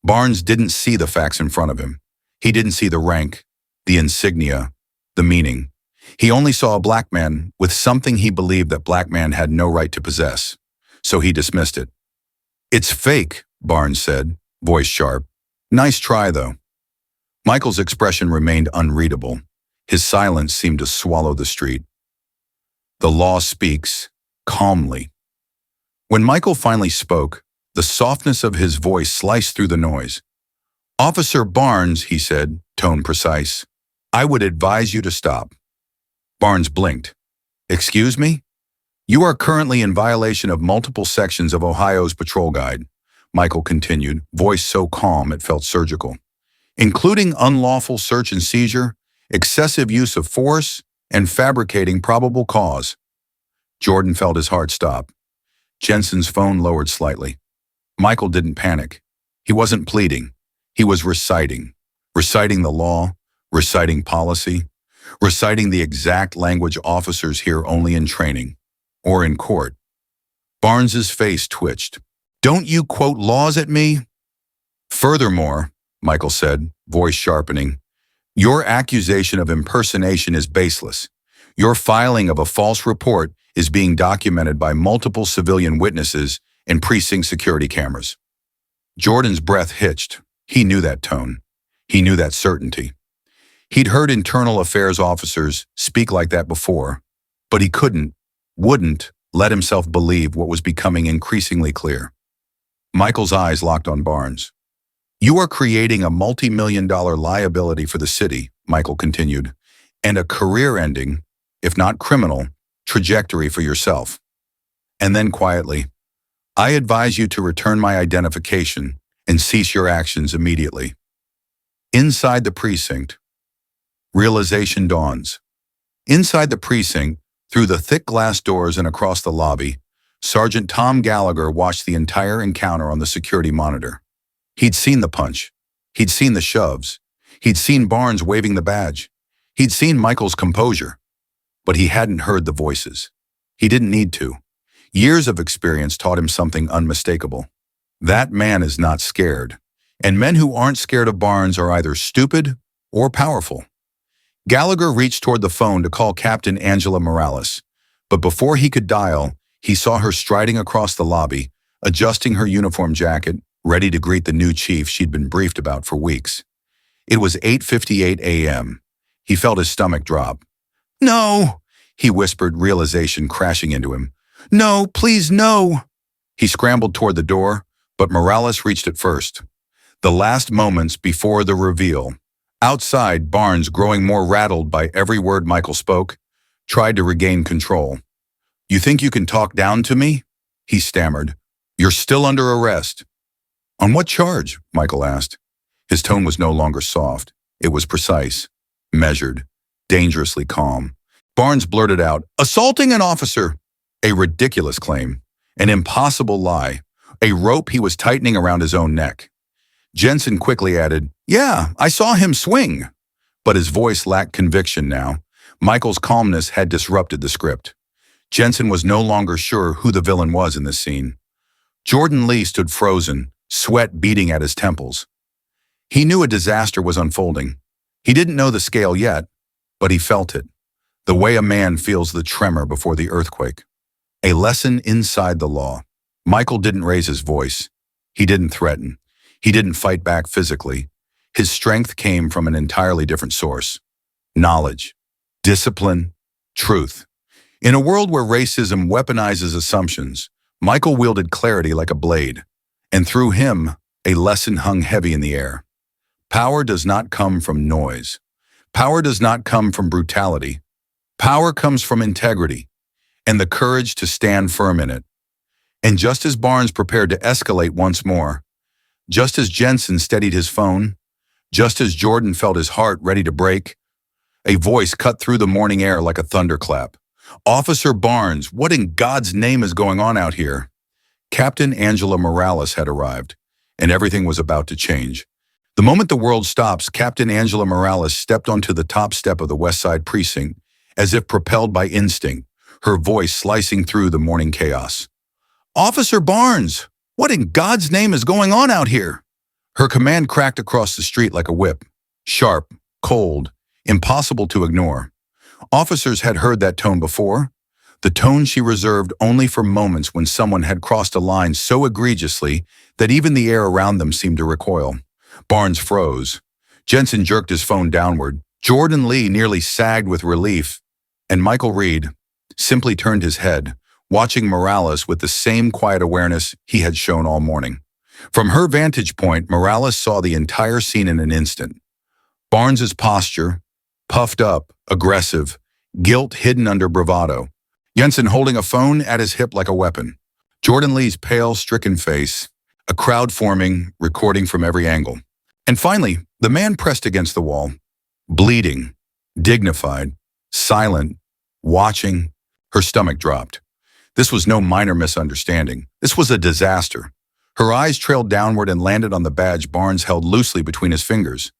Barnes didn't see the facts in front of him. He didn't see the rank, the insignia, the meaning. He only saw a black man with something he believed that black man had no right to possess. So he dismissed it. "It's fake," Barnes said, voice sharp. "Nice try, though." Michael's expression remained unreadable. His silence seemed to swallow the street. The law speaks, calmly. When Michael finally spoke, the softness of his voice sliced through the noise. "Officer Barnes," he said, tone precise, "I would advise you to stop." Barnes blinked. "Excuse me?" "You are currently in violation of multiple sections of Ohio's patrol guide," Michael continued, voice so calm it felt surgical, "including unlawful search and seizure, excessive use of force, and fabricating probable cause." Jordan felt his heart stop. Jensen's phone lowered slightly. Michael didn't panic. He wasn't pleading. He was reciting the law, reciting policy, reciting the exact language officers hear only in training, or in court. Barnes's face twitched. "Don't you quote laws at me?" "Furthermore," Michael said, voice sharpening. Your accusation of impersonation is baseless. Your filing of a false report is being documented by multiple civilian witnesses and precinct security cameras. Jordan's breath hitched. He knew that tone. He knew that certainty. He'd heard internal affairs officers speak like that before, but he wouldn't let himself believe what was becoming increasingly clear. Michael's eyes locked on Barnes. You are creating a multi-million-dollar liability for the city, Michael continued, and a career-ending, if not criminal, trajectory for yourself. And then quietly, I advise you to return my identification and cease your actions immediately. Inside the precinct, realization dawns. Inside the precinct, through the thick glass doors and across the lobby, Sergeant Tom Gallagher watched the entire encounter on the security monitor. He'd seen the punch. He'd seen the shoves. He'd seen Barnes waving the badge. He'd seen Michael's composure. But he hadn't heard the voices. He didn't need to. Years of experience taught him something unmistakable. That man is not scared. And men who aren't scared of Barnes are either stupid or powerful. Gallagher reached toward the phone to call Captain Angela Morales. But before he could dial, he saw her striding across the lobby, adjusting her uniform jacket, ready to greet the new chief she'd been briefed about for weeks. It was 8:58 a.m. He felt his stomach drop. No, he whispered, realization crashing into him. No, please, no. He scrambled toward the door, but Morales reached it first. The last moments before the reveal. Outside, Barnes, growing more rattled by every word Michael spoke, tried to regain control. You think you can talk down to me? He stammered. You're still under arrest. On what charge? Michael asked. His tone was no longer soft. It was precise, measured, dangerously calm. Barnes blurted out, assaulting an officer. A ridiculous claim, an impossible lie, a rope he was tightening around his own neck. Jensen quickly added, yeah, I saw him swing. But his voice lacked conviction now. Michael's calmness had disrupted the script. Jensen was no longer sure who the villain was in this scene. Jordan Lee stood frozen, sweat beating at his temples. He knew a disaster was unfolding. He didn't know the scale yet, but he felt it, the way a man feels the tremor before the earthquake. A lesson inside the law. Michael didn't raise his voice. He didn't threaten. He didn't fight back physically. His strength came from an entirely different source. Knowledge, discipline, truth. In a world where racism weaponizes assumptions, Michael wielded clarity like a blade, and through him, a lesson hung heavy in the air. Power does not come from noise. Power does not come from brutality. Power comes from integrity and the courage to stand firm in it. And just as Barnes prepared to escalate once more, just as Jensen steadied his phone, just as Jordan felt his heart ready to break, a voice cut through the morning air like a thunderclap. Officer Barnes, what in God's name is going on out here? Captain Angela Morales had arrived, and everything was about to change. The moment the world stops, Captain Angela Morales stepped onto the top step of the West Side precinct, as if propelled by instinct, her voice slicing through the morning chaos. Officer Barnes, what in God's name is going on out here? Her command cracked across the street like a whip, sharp, cold, impossible to ignore. Officers had heard that tone before, the tone she reserved only for moments when someone had crossed a line so egregiously that even the air around them seemed to recoil. Barnes froze. Jensen jerked his phone downward. Jordan Lee nearly sagged with relief, and Michael Reed simply turned his head, watching Morales with the same quiet awareness he had shown all morning. From her vantage point, Morales saw the entire scene in an instant. Barnes's posture, puffed up, aggressive, guilt hidden under bravado. Jensen holding a phone at his hip like a weapon. Jordan Lee's pale, stricken face, a crowd forming, recording from every angle. And finally, the man pressed against the wall, bleeding, dignified, silent, watching. Her stomach dropped. This was no minor misunderstanding. This was a disaster. Her eyes trailed downward and landed on the badge Barnes held loosely between his fingers.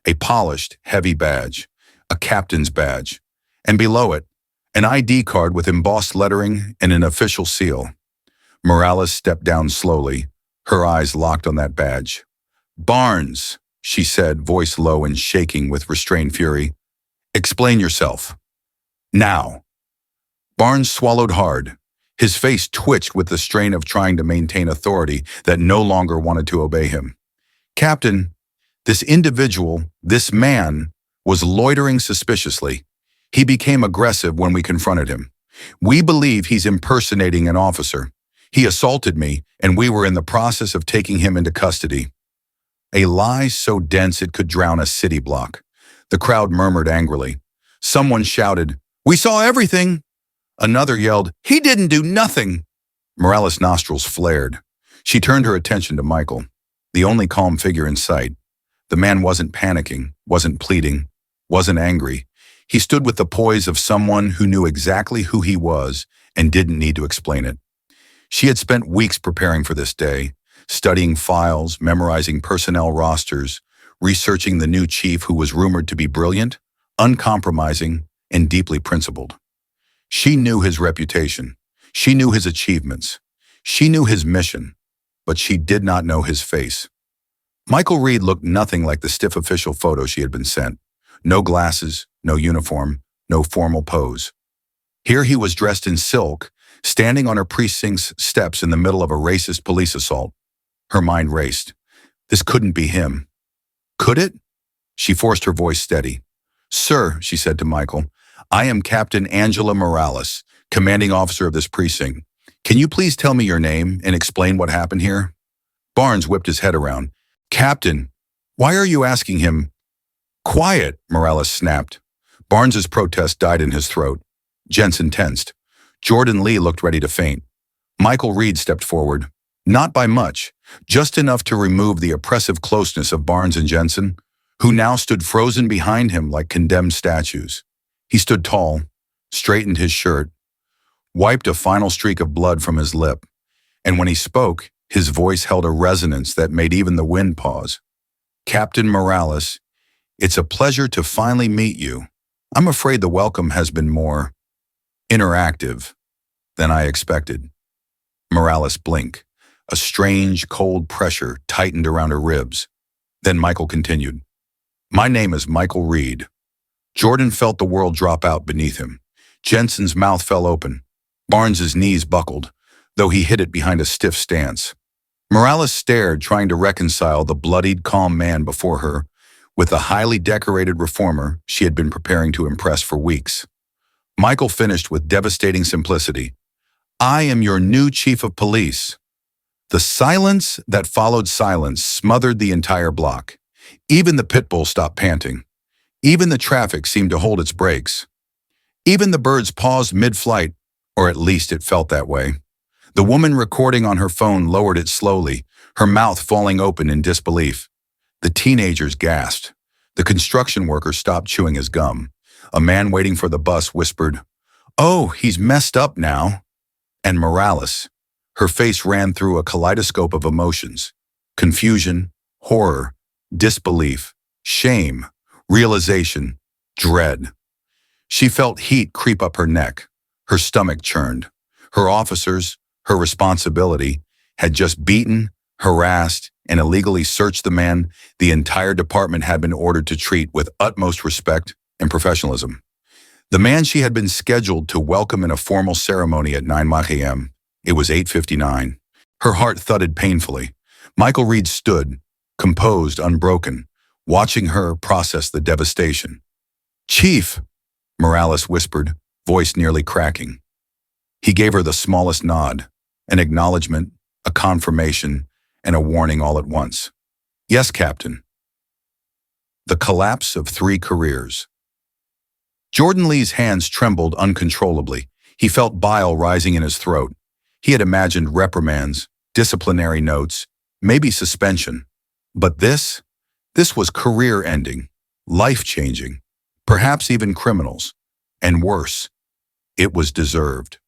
A polished, heavy badge. A captain's badge. And below it, an ID card with embossed lettering and an official seal. Morales stepped down slowly, her eyes locked on that badge. Barnes, she said, voice low and shaking with restrained fury. Explain yourself. Now. Barnes swallowed hard. His face twitched with the strain of trying to maintain authority that no longer wanted to obey him. Captain, this individual, this man, was loitering suspiciously. He became aggressive when we confronted him. We believe he's impersonating an officer. He assaulted me, and we were in the process of taking him into custody. A lie so dense it could drown a city block. The crowd murmured angrily. Someone shouted, "We saw everything!" Another yelled, "He didn't do nothing!" Morales' nostrils flared. She turned her attention to Michael, the only calm figure in sight. The man wasn't panicking, wasn't pleading, wasn't angry. He stood with the poise of someone who knew exactly who he was and didn't need to explain it. She had spent weeks preparing for this day, studying files, memorizing personnel rosters, researching the new chief who was rumored to be brilliant, uncompromising, and deeply principled. She knew his reputation. She knew his achievements. She knew his mission, but she did not know his face. Michael Reed looked nothing like the stiff official photo she had been sent. No glasses, no uniform, no formal pose. Here he was dressed in silk, standing on her precinct's steps in the middle of a racist police assault. Her mind raced. This couldn't be him. Could it? She forced her voice steady. "Sir," she said to Michael, "I am Captain Angela Morales, commanding officer of this precinct. Can you please tell me your name and explain what happened here?" Barnes whipped his head around. "Captain, why are you asking him?" "Quiet," Morales snapped. Barnes's protest died in his throat. Jensen tensed. Jordan Lee looked ready to faint. Michael Reed stepped forward. Not by much, just enough to remove the oppressive closeness of Barnes and Jensen, who now stood frozen behind him like condemned statues. He stood tall, straightened his shirt, wiped a final streak of blood from his lip, and when he spoke, his voice held a resonance that made even the wind pause. "Captain Morales, it's a pleasure to finally meet you. I'm afraid the welcome has been more interactive than I expected." Morales blinked. A strange, cold pressure tightened around her ribs. Then Michael continued. "My name is Michael Reed." Jordan felt the world drop out beneath him. Jensen's mouth fell open. Barnes's knees buckled, though he hid it behind a stiff stance. Morales stared, trying to reconcile the bloodied, calm man before her with the highly decorated reformer she had been preparing to impress for weeks. Michael finished with devastating simplicity. "I am your new chief of police." The silence that followed silence smothered the entire block. Even the pit bull stopped panting. Even the traffic seemed to hold its brakes. Even the birds paused mid-flight, or at least it felt that way. The woman recording on her phone lowered it slowly, her mouth falling open in disbelief. The teenagers gasped. The construction worker stopped chewing his gum. A man waiting for the bus whispered, "Oh, he's messed up now." And Morales, her face ran through a kaleidoscope of emotions. Confusion, horror, disbelief, shame, realization, dread. She felt heat creep up her neck. Her stomach churned. Her officers, her responsibility, had just beaten, harassed, and illegally searched the man the entire department had been ordered to treat with utmost respect and professionalism. The man she had been scheduled to welcome in a formal ceremony at 9 a.m. It was 8:59. Her heart thudded painfully. Michael Reed stood, composed, unbroken, watching her process the devastation. "Chief," Morales whispered, voice nearly cracking. He gave her the smallest nod, an acknowledgement, a confirmation, and a warning all at once. "Yes, Captain." The collapse of 3 careers. Jordan Lee's hands trembled uncontrollably. He felt bile rising in his throat. He had imagined reprimands, disciplinary notes, maybe suspension. But this was career-ending, life-changing, perhaps even criminals. And worse, it was deserved.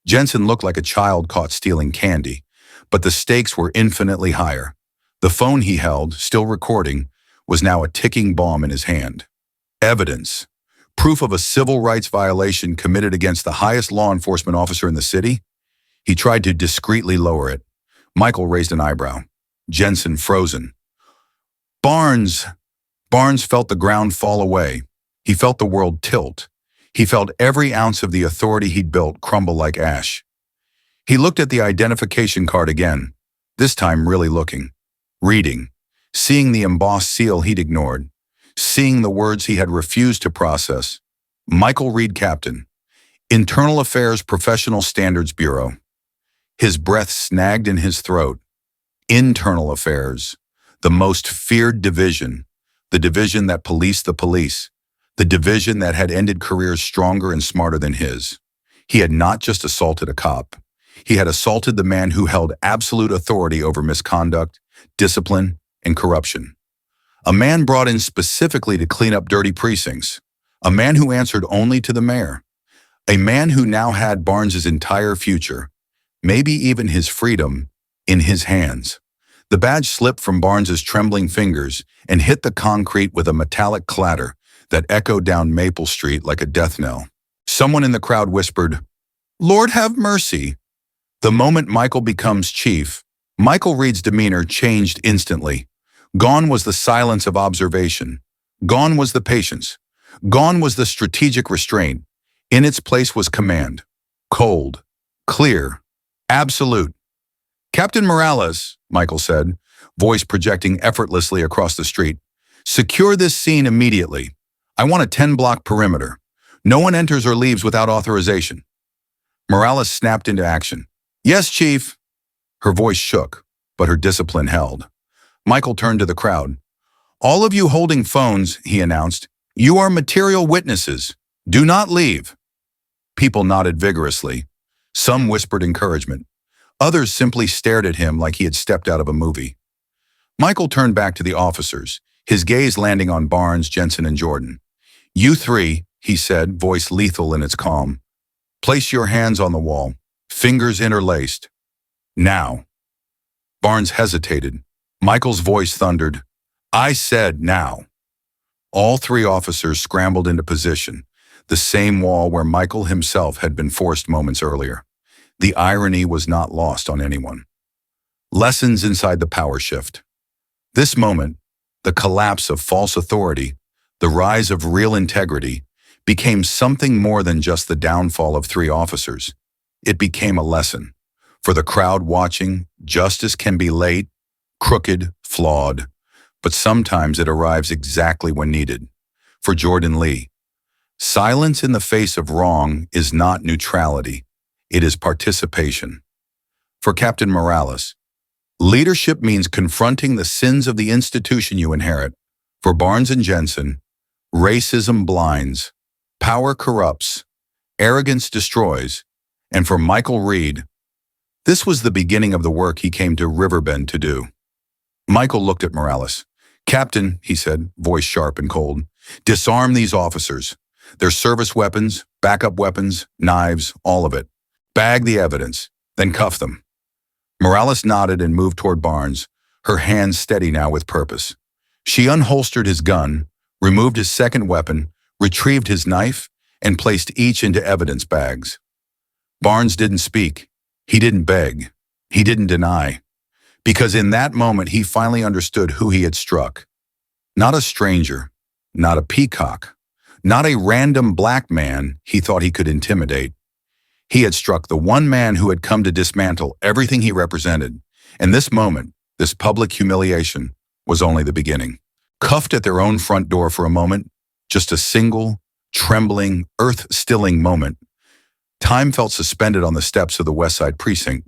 Jensen looked like a child caught stealing candy, but the stakes were infinitely higher. The phone he held, still recording, was now a ticking bomb in his hand. Evidence. Proof of a civil rights violation committed against the highest law enforcement officer in the city? He tried to discreetly lower it. Michael raised an eyebrow. Jensen frozen. Barnes! Barnes felt the ground fall away. He felt the world tilt. He felt every ounce of the authority he'd built crumble like ash. He looked at the identification card again, this time really looking, reading, seeing the embossed seal he'd ignored, seeing the words he had refused to process. Michael Reed, Captain, Internal Affairs Professional Standards Bureau. His breath snagged in his throat. Internal Affairs, the most feared division, the division that policed the police, the division that had ended careers stronger and smarter than his. He had not just assaulted a cop. He had assaulted the man who held absolute authority over misconduct, discipline, and corruption. A man brought in specifically to clean up dirty precincts. A man who answered only to the mayor. A man who now had Barnes's entire future, maybe even his freedom, in his hands. The badge slipped from Barnes's trembling fingers and hit the concrete with a metallic clatter that echoed down Maple Street like a death knell. Someone in the crowd whispered, "Lord have mercy." The moment Michael becomes chief, Michael Reed's demeanor changed instantly. Gone was the silence of observation. Gone was the patience. Gone was the strategic restraint. In its place was command. Cold, clear, absolute. "Captain Morales," Michael said, voice projecting effortlessly across the street, "secure this scene immediately. I want a 10-block perimeter. No one enters or leaves without authorization." Morales snapped into action. "Yes, Chief." Her voice shook, but her discipline held. Michael turned to the crowd. "All of you holding phones," he announced, "you are material witnesses. Do not leave." People nodded vigorously. Some whispered encouragement. Others simply stared at him like he had stepped out of a movie. Michael turned back to the officers, his gaze landing on Barnes, Jensen, and Jordan. "You three," he said, voice lethal in its calm. "Place your hands on the wall, fingers interlaced. Now." Barnes hesitated. Michael's voice thundered, "I said now." All three officers scrambled into position, the same wall where Michael himself had been forced moments earlier. The irony was not lost on anyone. Lessons inside the power shift. This moment, the collapse of false authority, the rise of real integrity, became something more than just the downfall of three officers. It became a lesson. For the crowd watching, justice can be late, crooked, flawed, but sometimes it arrives exactly when needed. For Jordan Lee, silence in the face of wrong is not neutrality. It is participation. For Captain Morales, leadership means confronting the sins of the institution you inherit. For Barnes and Jensen, racism blinds, power corrupts, arrogance destroys. And for Michael Reed, this was the beginning of the work he came to Riverbend to do. Michael looked at Morales. "Captain," he said, voice sharp and cold, "disarm these officers. Their service weapons, backup weapons, knives, all of it. Bag the evidence, then cuff them." Morales nodded and moved toward Barnes, her hands steady now with purpose. She unholstered his gun, removed his second weapon, retrieved his knife, and placed each into evidence bags. Barnes didn't speak. He didn't beg. He didn't deny. Because in that moment, he finally understood who he had struck. Not a stranger, not a peacock, not a random black man he thought he could intimidate. He had struck the one man who had come to dismantle everything he represented. And this moment, this public humiliation, was only the beginning. Cuffed at their own front door for a moment, just a single, trembling, earth-stilling moment, time felt suspended on the steps of the West Side precinct.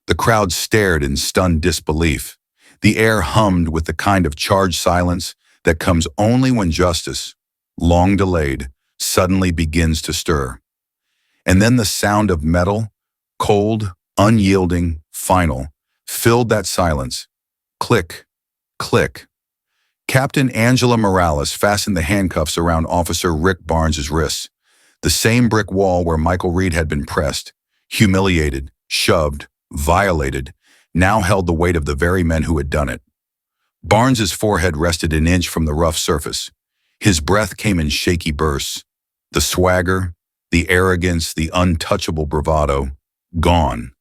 The crowd stared in stunned disbelief. The air hummed with the kind of charged silence that comes only when justice, long delayed, suddenly begins to stir. And then the sound of metal, cold, unyielding, final, filled that silence. Click, click. Captain Angela Morales fastened the handcuffs around Officer Rick Barnes's wrists. The same brick wall where Michael Reed had been pressed, humiliated, shoved, violated, now held the weight of the very men who had done it. Barnes's forehead rested an inch from the rough surface. His breath came in shaky bursts. The swagger, the arrogance, the untouchable bravado, gone.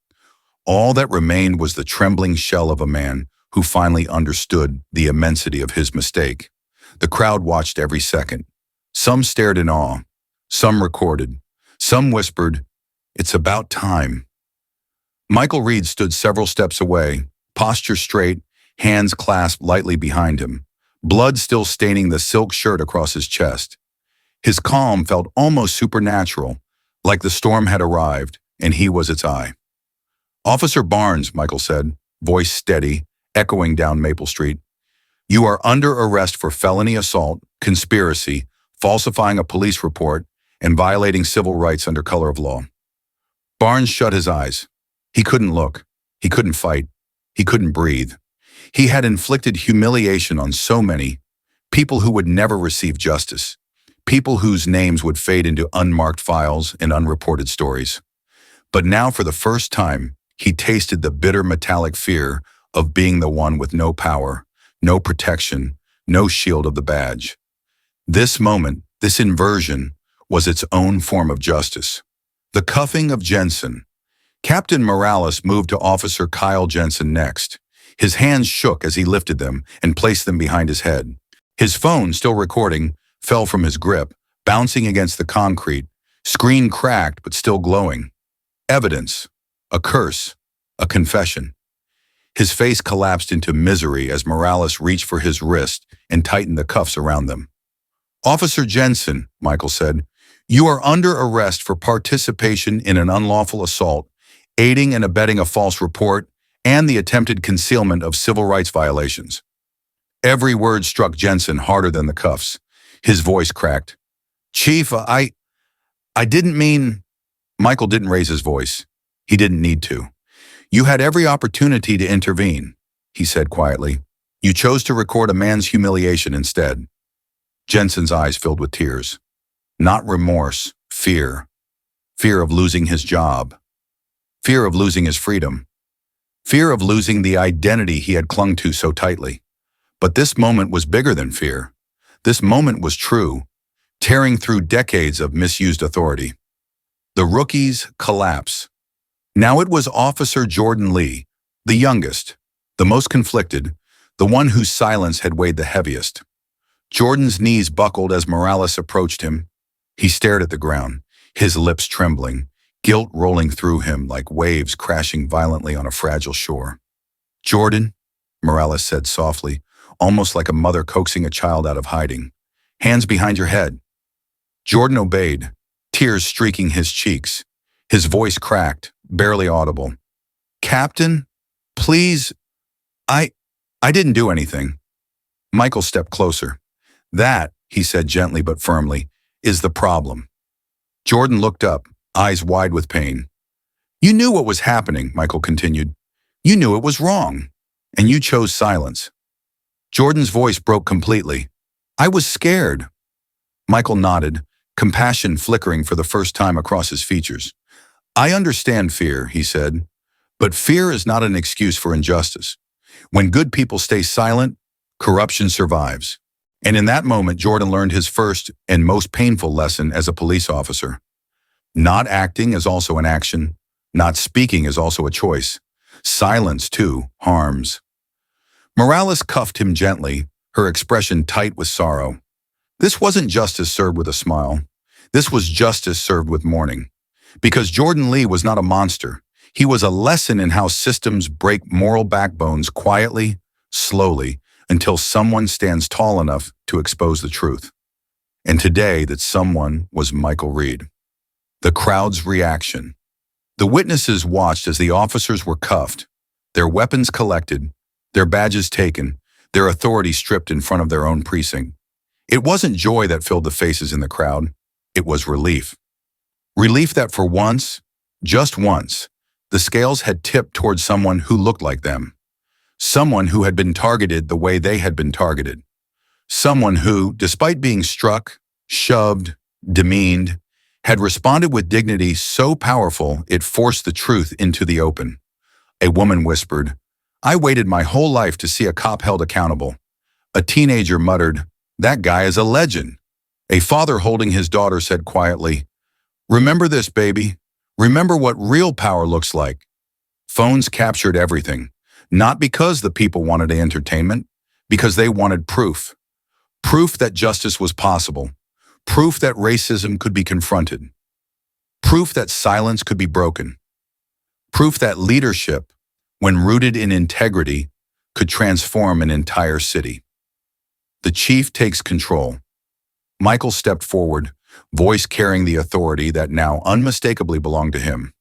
All that remained was the trembling shell of a man who finally understood the immensity of his mistake. The crowd watched every second. Some stared in awe. Some recorded. Some whispered, "It's about time." Michael Reed stood several steps away, posture straight, hands clasped lightly behind him, blood still staining the silk shirt across his chest. His calm felt almost supernatural, like the storm had arrived, and he was its eye. "Officer Barnes," Michael said, voice steady, echoing down Maple Street, "you are under arrest for felony assault, conspiracy, falsifying a police report, and violating civil rights under color of law." Barnes shut his eyes. He couldn't look. He couldn't fight. He couldn't breathe. He had inflicted humiliation on so many, people who would never receive justice, people whose names would fade into unmarked files and unreported stories. But now, for the first time, he tasted the bitter metallic fear of being the one with no power, no protection, no shield of the badge. This moment, this inversion, was its own form of justice. The cuffing of Jensen. Captain Morales moved to Officer Kyle Jensen next. His hands shook as he lifted them and placed them behind his head. His phone, still recording, fell from his grip, bouncing against the concrete, screen cracked but still glowing. Evidence. A curse. A confession. His face collapsed into misery as Morales reached for his wrist and tightened the cuffs around them. "Officer Jensen," Michael said, "you are under arrest for participation in an unlawful assault, aiding and abetting a false report, and the attempted concealment of civil rights violations." Every word struck Jensen harder than the cuffs. His voice cracked. "Chief, I didn't mean—" Michael didn't raise his voice. He didn't need to. "You had every opportunity to intervene," he said quietly. "You chose to record a man's humiliation instead." Jensen's eyes filled with tears. Not remorse, fear. Fear of losing his job. Fear of losing his freedom. Fear of losing the identity he had clung to so tightly. But this moment was bigger than fear. This moment was true, tearing through decades of misused authority. The rookie's collapse. Now it was Officer Jordan Lee, the youngest, the most conflicted, the one whose silence had weighed the heaviest. Jordan's knees buckled as Morales approached him. He stared at the ground, his lips trembling, guilt rolling through him like waves crashing violently on a fragile shore. "Jordan," Morales said softly, almost like a mother coaxing a child out of hiding. "Hands behind your head." Jordan obeyed, tears streaking his cheeks. His voice cracked, barely audible. "Captain, please, I didn't do anything." Michael stepped closer. "That," he said gently but firmly, "is the problem." Jordan looked up, eyes wide with pain. "You knew what was happening," Michael continued. "You knew it was wrong, and you chose silence." Jordan's voice broke completely. "I was scared." Michael nodded, compassion flickering for the first time across his features. "I understand fear," he said, "but fear is not an excuse for injustice. When good people stay silent, corruption survives." And in that moment, Jordan learned his first and most painful lesson as a police officer. Not acting is also an action. Not speaking is also a choice. Silence, too, harms. Morales cuffed him gently, her expression tight with sorrow. This wasn't justice served with a smile. This was justice served with mourning. Because Jordan Lee was not a monster. He was a lesson in how systems break moral backbones quietly, slowly, until someone stands tall enough to expose the truth. And today, that someone was Michael Reed. The crowd's reaction. The witnesses watched as the officers were cuffed, their weapons collected, their badges taken, their authority stripped in front of their own precinct. It wasn't joy that filled the faces in the crowd. It was relief. Relief that for once, just once, the scales had tipped towards someone who looked like them. Someone who had been targeted the way they had been targeted. Someone who, despite being struck, shoved, demeaned, had responded with dignity so powerful it forced the truth into the open. A woman whispered, "I waited my whole life to see a cop held accountable." A teenager muttered, "That guy is a legend." A father holding his daughter said quietly, "Remember this, baby. Remember what real power looks like." Phones captured everything. Not because the people wanted entertainment, because they wanted proof. Proof that justice was possible. Proof that racism could be confronted. Proof that silence could be broken. Proof that leadership, when rooted in integrity, could transform an entire city. The chief takes control. Michael stepped forward, voice carrying the authority that now unmistakably belonged to him.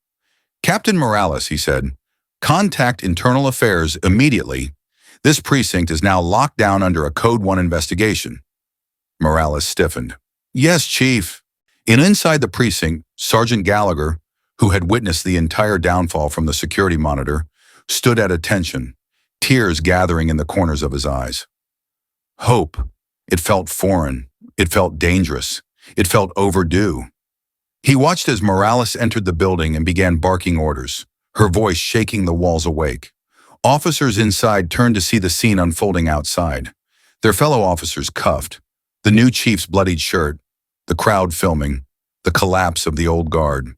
"Captain Morales," he said, "contact Internal Affairs immediately. This precinct is now locked down under a Code 1 investigation." Morales stiffened. "Yes, Chief." And inside the precinct, Sergeant Gallagher, who had witnessed the entire downfall from the security monitor, stood at attention, tears gathering in the corners of his eyes. Hope. It felt foreign. It felt dangerous. It felt overdue. He watched as Morales entered the building and began barking orders, her voice shaking the walls awake. Officers inside turned to see the scene unfolding outside, their fellow officers cuffed, the new chief's bloodied shirt, the crowd filming, the collapse of the old guard.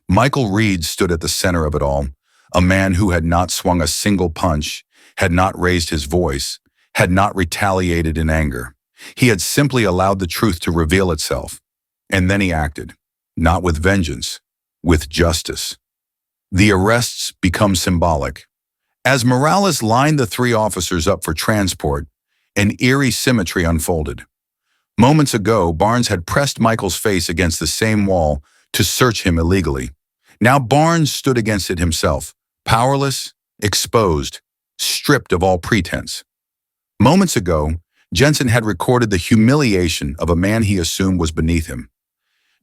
Michael Reed stood at the center of it all, a man who had not swung a single punch, had not raised his voice, had not retaliated in anger. He had simply allowed the truth to reveal itself. And then he acted, not with vengeance, with justice. The arrests become symbolic. As Morales lined the three officers up for transport, an eerie symmetry unfolded. Moments ago, Barnes had pressed Michael's face against the same wall to search him illegally. Now Barnes stood against it himself, powerless, exposed, stripped of all pretense. Moments ago, Jensen had recorded the humiliation of a man he assumed was beneath him.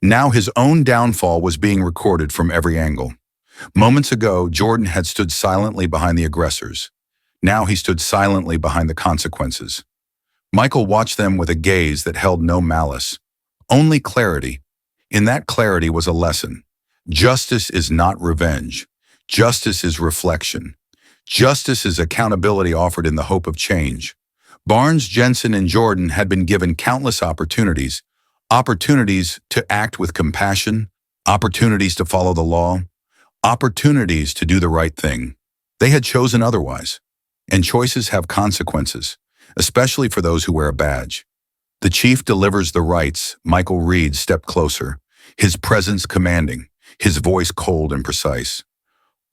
Now his own downfall was being recorded from every angle. Moments ago, Jordan had stood silently behind the aggressors. Now he stood silently behind the consequences. Michael watched them with a gaze that held no malice, only clarity. In that clarity was a lesson. Justice is not revenge. Justice is reflection. Justice is accountability offered in the hope of change. Barnes, Jensen, and Jordan had been given countless opportunities to act with compassion, opportunities to follow the law, opportunities to do the right thing. They had chosen otherwise, and choices have consequences, especially for those who wear a badge. The chief delivers the rights. Michael Reed stepped closer, his presence commanding, his voice cold and precise.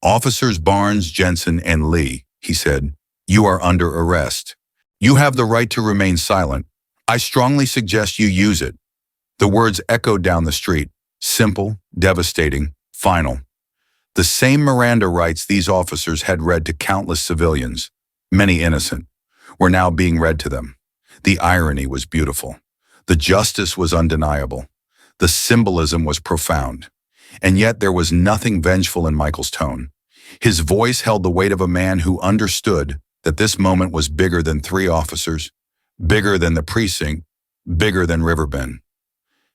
"Officers Barnes, Jensen, and Lee," he said, "you are under arrest. You have the right to remain silent. I strongly suggest you use it." The words echoed down the street, simple, devastating, final. The same Miranda rights these officers had read to countless civilians, many innocent, were now being read to them. The irony was beautiful. The justice was undeniable. The symbolism was profound. And yet there was nothing vengeful in Michael's tone. His voice held the weight of a man who understood that this moment was bigger than three officers, bigger than the precinct, bigger than Riverbend.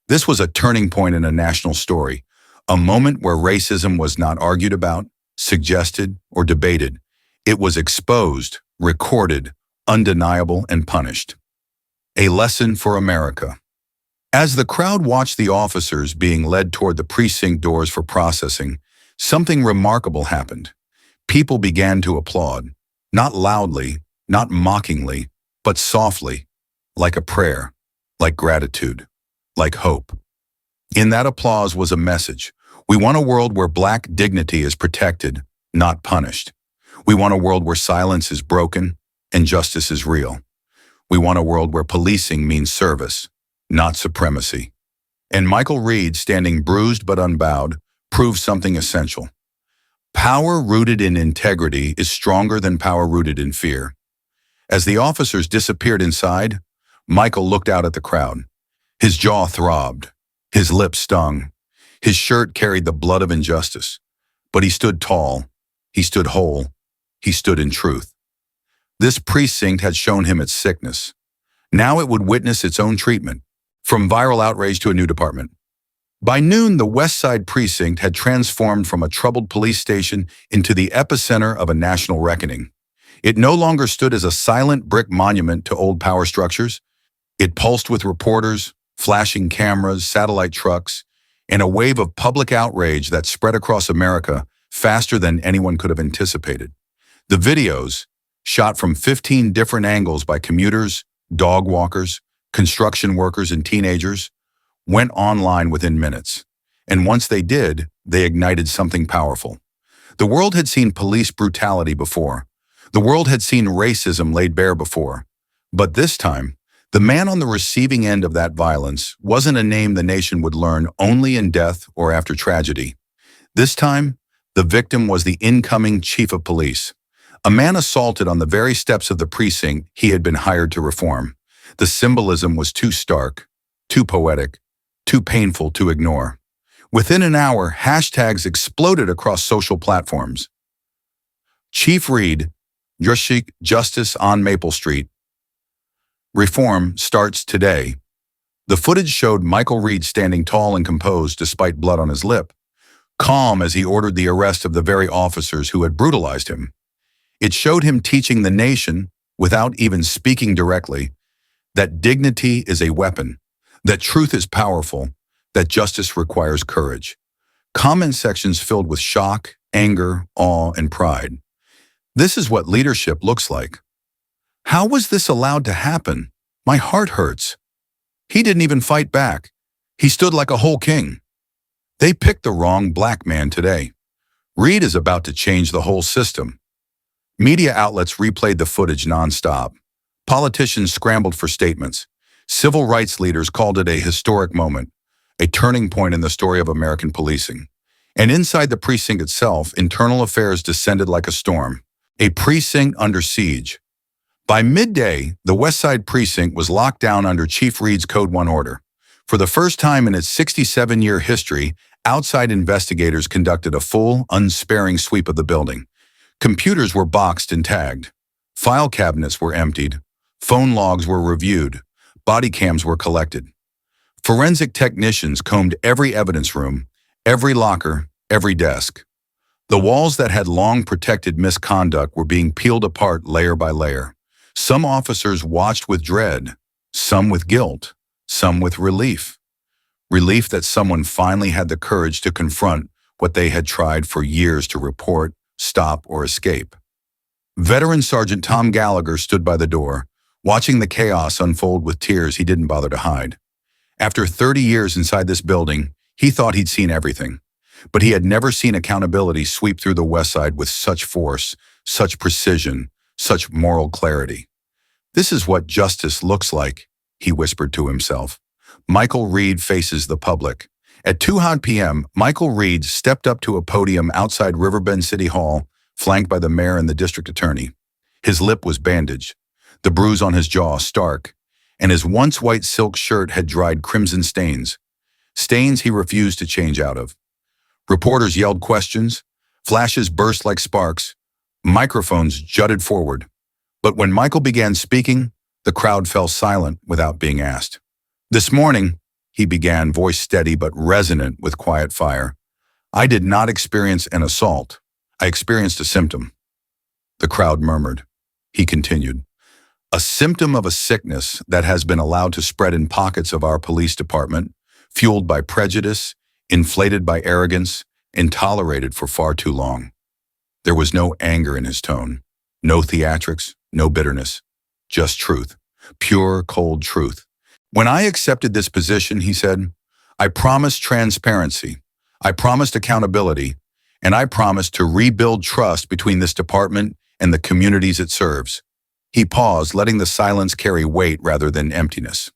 This was a turning point in a national story, a moment where racism was not argued about, suggested, or debated. It was exposed, recorded, undeniable, and punished. A lesson for America. As the crowd watched the officers being led toward the precinct doors for processing, something remarkable happened. People began to applaud, not loudly, not mockingly, but softly, like a prayer, like gratitude, like hope. In that applause was a message. We want a world where Black dignity is protected, not punished. We want a world where silence is broken and justice is real. We want a world where policing means service, not supremacy. And Michael Reed, standing bruised but unbowed, proved something essential. Power rooted in integrity is stronger than power rooted in fear. As the officers disappeared inside, Michael looked out at the crowd. His jaw throbbed. His lips stung. His shirt carried the blood of injustice. But he stood tall. He stood whole. He stood in truth. This precinct had shown him its sickness. Now it would witness its own treatment, from viral outrage to a new department. By noon, the West Side precinct had transformed from a troubled police station into the epicenter of a national reckoning. It no longer stood as a silent brick monument to old power structures. It pulsed with reporters, flashing cameras, satellite trucks, and a wave of public outrage that spread across America faster than anyone could have anticipated. The videos, shot from 15 different angles by commuters, dog walkers, construction workers, and teenagers, went online within minutes. And once they did, they ignited something powerful. The world had seen police brutality before. The world had seen racism laid bare before. But this time, the man on the receiving end of that violence wasn't a name the nation would learn only in death or after tragedy. This time, the victim was the incoming chief of police, a man assaulted on the very steps of the precinct he had been hired to reform. The symbolism was too stark, too poetic, too painful to ignore. Within an hour, hashtags exploded across social platforms. Chief Reed, Justice on Maple Street. Reform starts today. The footage showed Michael Reed standing tall and composed despite blood on his lip, calm as he ordered the arrest of the very officers who had brutalized him. It showed him teaching the nation, without even speaking directly, that dignity is a weapon, that truth is powerful, that justice requires courage. Comment sections filled with shock, anger, awe, and pride. This is what leadership looks like. How was this allowed to happen? My heart hurts. He didn't even fight back. He stood like a whole king. They picked the wrong black man today. Reed is about to change the whole system. Media outlets replayed the footage nonstop. Politicians scrambled for statements. Civil rights leaders called it a historic moment, a turning point in the story of American policing. And inside the precinct itself, internal affairs descended like a storm. A precinct under siege. By midday, the West Side precinct was locked down under Chief Reed's Code 1 order. For the first time in its 67-year history, outside investigators conducted a full, unsparing sweep of the building. Computers were boxed and tagged. File cabinets were emptied. Phone logs were reviewed. Body cams were collected. Forensic technicians combed every evidence room, every locker, every desk. The walls that had long protected misconduct were being peeled apart layer by layer. Some officers watched with dread, some with guilt, some with relief. Relief that someone finally had the courage to confront what they had tried for years to report, stop, or escape. Veteran Sergeant Tom Gallagher stood by the door, watching the chaos unfold with tears he didn't bother to hide. After 30 years inside this building, he thought he'd seen everything. But he had never seen accountability sweep through the West Side with such force, such precision, such moral clarity. This is what justice looks like, he whispered to himself. Michael Reed faces the public. At 2:00 p.m., Michael Reed stepped up to a podium outside Riverbend City Hall, flanked by the mayor and the district attorney. His lip was bandaged, the bruise on his jaw stark, and his once white silk shirt had dried crimson stains. Stains he refused to change out of. Reporters yelled questions, flashes burst like sparks, microphones jutted forward. But when Michael began speaking, the crowd fell silent without being asked. "This morning," he began, voice steady but resonant with quiet fire, "I did not experience an assault. I experienced a symptom." The crowd murmured. He continued, "A symptom of a sickness that has been allowed to spread in pockets of our police department, fueled by prejudice, inflated by arrogance, and tolerated for far too long." There was no anger in his tone, no theatrics, no bitterness, just truth, pure, cold truth. "When I accepted this position," he said, "I promised transparency, I promised accountability, and I promised to rebuild trust between this department and the communities it serves." He paused, letting the silence carry weight rather than emptiness.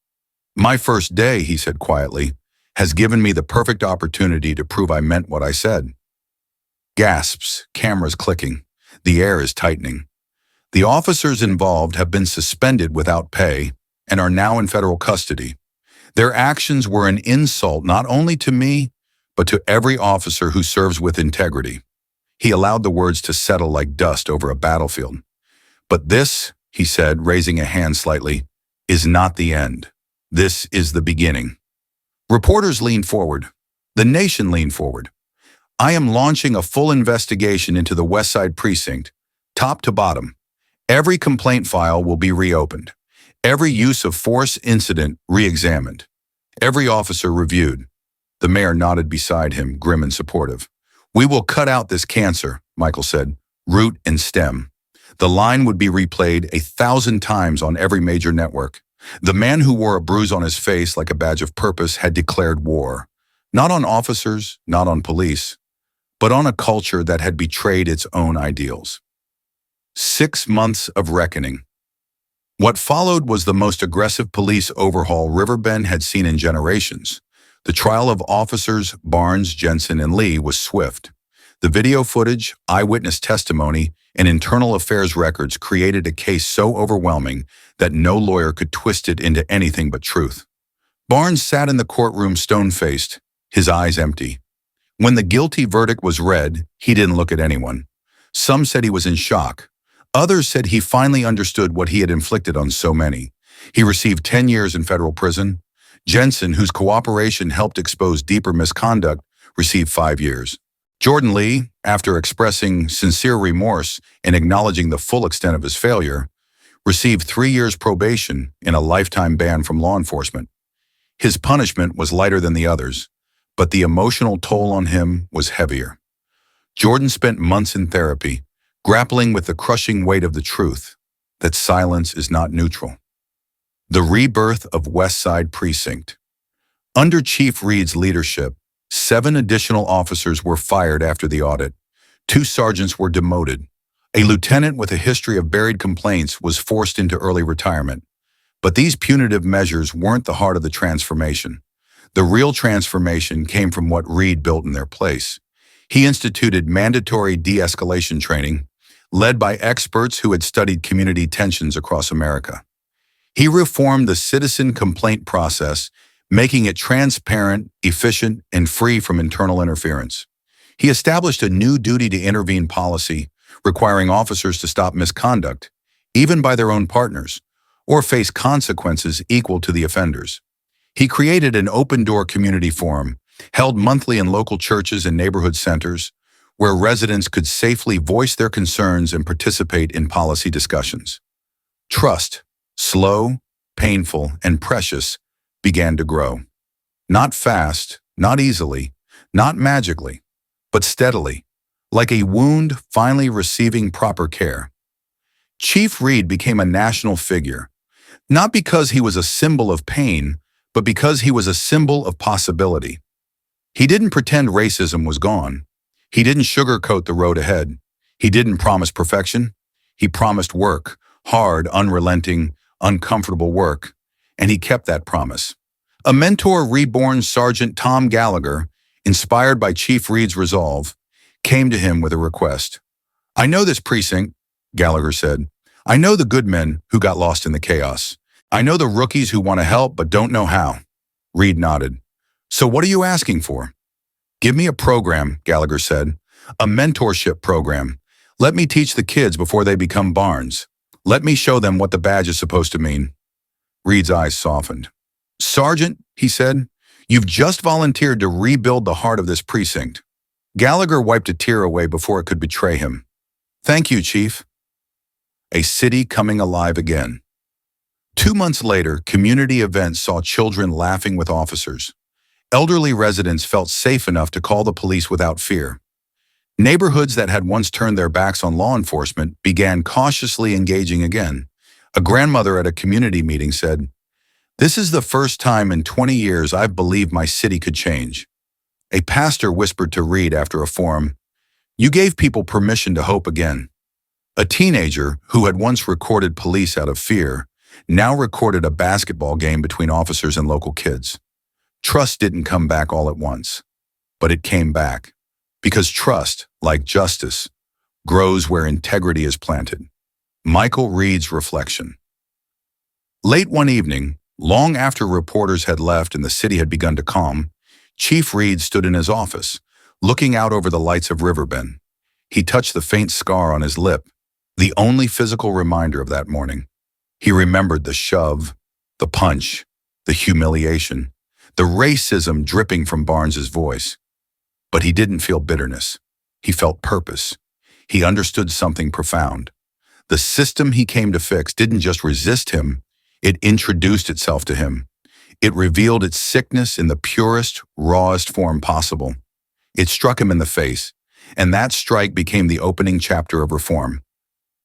"My first day," he said quietly, "has given me the perfect opportunity to prove I meant what I said." Gasps, cameras clicking. The air is tightening. The officers involved have been suspended without pay and are now in federal custody. Their actions were an insult not only to me, but to every officer who serves with integrity. He allowed the words to settle like dust over a battlefield. "But this," he said, raising a hand slightly, "is not the end. This is the beginning." Reporters leaned forward. The nation leaned forward. "I am launching a full investigation into the West Side precinct, top to bottom. Every complaint file will be reopened. Every use of force incident re-examined. Every officer reviewed." The mayor nodded beside him, grim and supportive. "We will cut out this cancer," Michael said, "root and stem. The line would be replayed 1,000 times on every major network. The man who wore a bruise on his face like a badge of purpose had declared war. Not on officers, not on police, but on a culture that had betrayed its own ideals. 6 months of reckoning. What followed was the most aggressive police overhaul Riverbend had seen in generations. The trial of officers Barnes, Jensen, and Lee was swift. The video footage, eyewitness testimony, and internal affairs records created a case so overwhelming that no lawyer could twist it into anything but truth. Barnes sat in the courtroom stone-faced, his eyes empty. When the guilty verdict was read, he didn't look at anyone. Some said he was in shock. Others said he finally understood what he had inflicted on so many. He received 10 years in federal prison. Jensen, whose cooperation helped expose deeper misconduct, received 5 years. Jordan Lee, after expressing sincere remorse and acknowledging the full extent of his failure, received 3 years probation and a lifetime ban from law enforcement. His punishment was lighter than the others, but the emotional toll on him was heavier. Jordan spent months in therapy, grappling with the crushing weight of the truth that silence is not neutral. The rebirth of West Side Precinct. Under Chief Reed's leadership, 7 additional officers were fired after the audit. 2 sergeants were demoted. A lieutenant with a history of buried complaints was forced into early retirement. But these punitive measures weren't the heart of the transformation. The real transformation came from what Reed built in their place. He instituted mandatory de-escalation training, led by experts who had studied community tensions across America. He reformed the citizen complaint process, making it transparent, efficient, and free from internal interference. He established a new duty to intervene policy, requiring officers to stop misconduct, even by their own partners, or face consequences equal to the offenders. He created an open-door community forum, held monthly in local churches and neighborhood centers, where residents could safely voice their concerns and participate in policy discussions. Trust, slow, painful, and precious, began to grow. Not fast, not easily, not magically, but steadily, like a wound finally receiving proper care. Chief Reed became a national figure, not because he was a symbol of pain, but because he was a symbol of possibility. He didn't pretend racism was gone. He didn't sugarcoat the road ahead. He didn't promise perfection. He promised work, hard, unrelenting, uncomfortable work, and he kept that promise. A mentor reborn Sergeant Tom Gallagher, inspired by Chief Reed's resolve, came to him with a request. "I know this precinct," Gallagher said. "I know the good men who got lost in the chaos. I know the rookies who want to help but don't know how." Reed nodded. "So what are you asking for?" "Give me a program," Gallagher said. "A mentorship program. Let me teach the kids before they become Barnes. Let me show them what the badge is supposed to mean." Reed's eyes softened. "Sergeant," he said, "you've just volunteered to rebuild the heart of this precinct." Gallagher wiped a tear away before it could betray him. "Thank you, Chief." A city coming alive again. 2 months later, community events saw children laughing with officers. Elderly residents felt safe enough to call the police without fear. Neighborhoods that had once turned their backs on law enforcement began cautiously engaging again. A grandmother at a community meeting said, "This is the first time in 20 years I've believed my city could change." A pastor whispered to Reed after a forum, "You gave people permission to hope again." A teenager who had once recorded police out of fear now recorded a basketball game between officers and local kids. Trust didn't come back all at once, but it came back. Because trust, like justice, grows where integrity is planted. Michael Reed's reflection. Late one evening, long after reporters had left and the city had begun to calm, Chief Reed stood in his office, looking out over the lights of Riverbend. He touched the faint scar on his lip, the only physical reminder of that morning. He remembered the shove, the punch, the humiliation, the racism dripping from Barnes's voice. But he didn't feel bitterness. He felt purpose. He understood something profound. The system he came to fix didn't just resist him, it introduced itself to him. It revealed its sickness in the purest, rawest form possible. It struck him in the face, and that strike became the opening chapter of reform.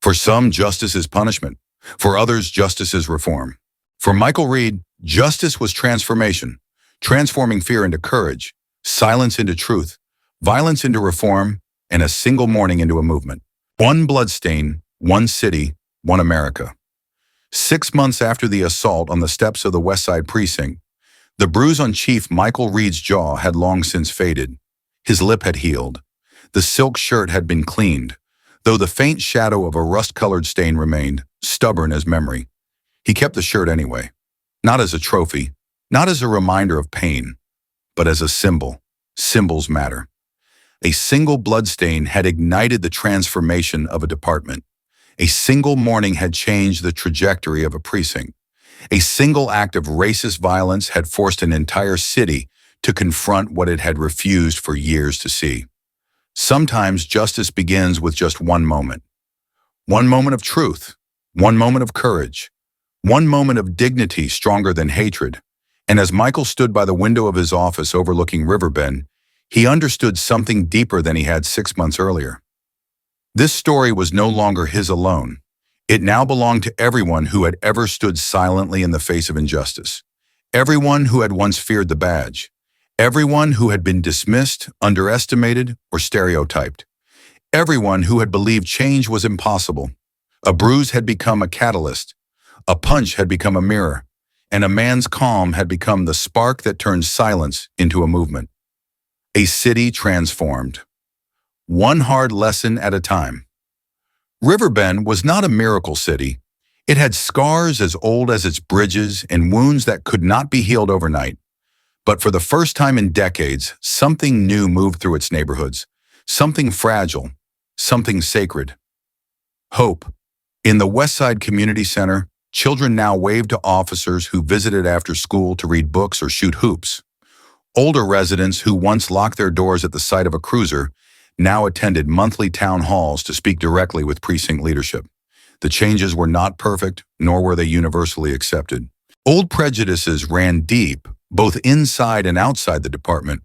For some, justice is punishment. For others, justice is reform. For Michael Reed, justice was transformation, transforming fear into courage, silence into truth, violence into reform, and a single morning into a movement. One bloodstain, one city, one America. 6 months after the assault on the steps of the West Side precinct, the bruise on Chief Michael Reed's jaw had long since faded. His lip had healed. The silk shirt had been cleaned, though the faint shadow of a rust-colored stain remained, stubborn as memory. He kept the shirt anyway, not as a trophy, not as a reminder of pain, but as a symbol. Symbols matter. A single bloodstain had ignited the transformation of a department. A single morning had changed the trajectory of a precinct. A single act of racist violence had forced an entire city to confront what it had refused for years to see. Sometimes justice begins with just one moment. One moment of truth, one moment of courage, one moment of dignity stronger than hatred. And as Michael stood by the window of his office overlooking Riverbend, he understood something deeper than he had 6 months earlier. This story was no longer his alone. It now belonged to everyone who had ever stood silently in the face of injustice. Everyone who had once feared the badge. Everyone who had been dismissed, underestimated, or stereotyped. Everyone who had believed change was impossible. A bruise had become a catalyst. A punch had become a mirror. And a man's calm had become the spark that turned silence into a movement. A city transformed. One hard lesson at a time. Riverbend was not a miracle city. It had scars as old as its bridges and wounds that could not be healed overnight. But for the first time in decades, something new moved through its neighborhoods. Something fragile, something sacred. Hope. In the West Side Community Center, children now waved to officers who visited after school to read books or shoot hoops. Older residents who once locked their doors at the sight of a cruiser now attended monthly town halls to speak directly with precinct leadership. The changes were not perfect, nor were they universally accepted. Old prejudices ran deep, both inside and outside the department.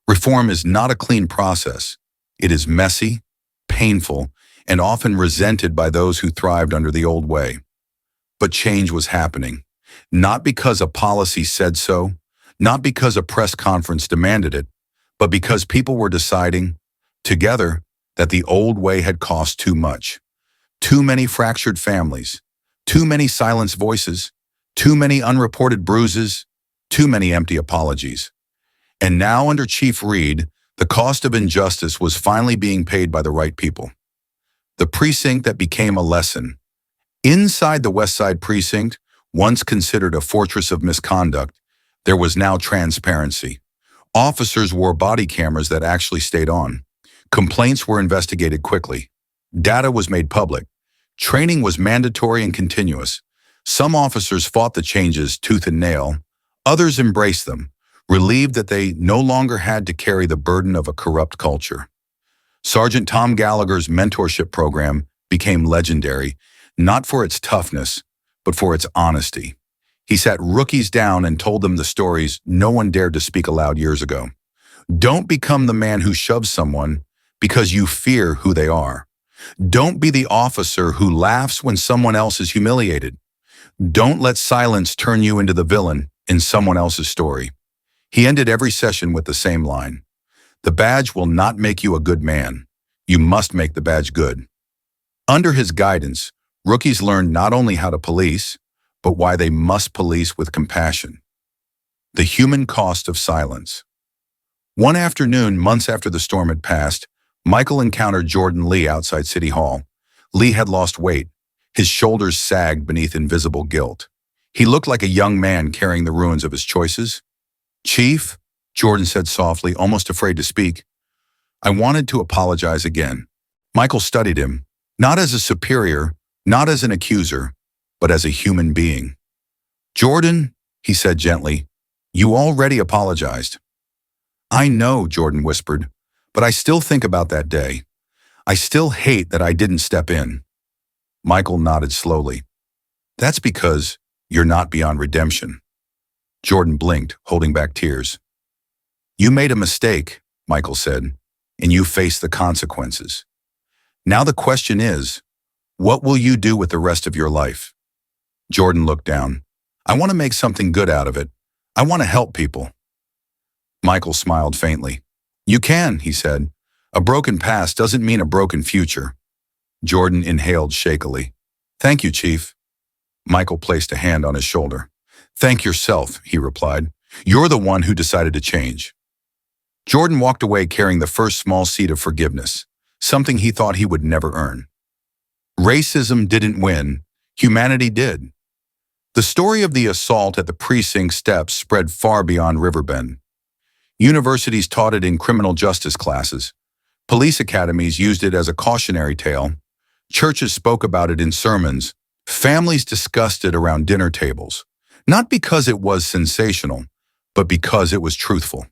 Reform is not a clean process. It is messy, painful, and often resented by those who thrived under the old way. But change was happening, not because a policy said so, not because a press conference demanded it, but because people were deciding, together, that the old way had cost too much. Too many fractured families, too many silenced voices, too many unreported bruises, too many empty apologies. And now under Chief Reed, the cost of injustice was finally being paid by the right people. The precinct that became a lesson. Inside the West Side precinct, once considered a fortress of misconduct, there was now transparency. Officers wore body cameras that actually stayed on. Complaints were investigated quickly. Data was made public. Training was mandatory and continuous. Some officers fought the changes tooth and nail. Others embraced them, relieved that they no longer had to carry the burden of a corrupt culture. Sergeant Tom Gallagher's mentorship program became legendary, not for its toughness, but for its honesty. He sat rookies down and told them the stories no one dared to speak aloud years ago. Don't become the man who shoves someone because you fear who they are. Don't be the officer who laughs when someone else is humiliated. Don't let silence turn you into the villain in someone else's story. He ended every session with the same line. The badge will not make you a good man. You must make the badge good. Under his guidance, rookies learned not only how to police, but why they must police with compassion. The human cost of silence. One afternoon, months after the storm had passed, Michael encountered Jordan Lee outside City Hall. Lee had lost weight. His shoulders sagged beneath invisible guilt. He looked like a young man carrying the ruins of his choices. "Chief," Jordan said softly, almost afraid to speak, "I wanted to apologize again." Michael studied him, not as a superior, not as an accuser, but as a human being. "Jordan," he said gently, "you already apologized." "I know," Jordan whispered, "but I still think about that day. I still hate that I didn't step in." Michael nodded slowly. "That's because you're not beyond redemption." Jordan blinked, holding back tears. "You made a mistake," Michael said, "and you face the consequences. Now the question is, What will you do with the rest of your life? Jordan looked down. I want to make something good out of it. I want to help people. Michael smiled faintly. You can, he said. A broken past doesn't mean a broken future. Jordan inhaled shakily. Thank you, Chief. Michael placed a hand on his shoulder. Thank yourself, he replied. You're the one who decided to change. Jordan walked away carrying the first small seed of forgiveness, something he thought he would never earn. Racism didn't win, humanity did. The story of the assault at the precinct steps spread far beyond Riverbend. Universities taught it in criminal justice classes. Police academies used it as a cautionary tale. Churches spoke about it in sermons. Families discussed it around dinner tables, not because it was sensational, but because it was truthful.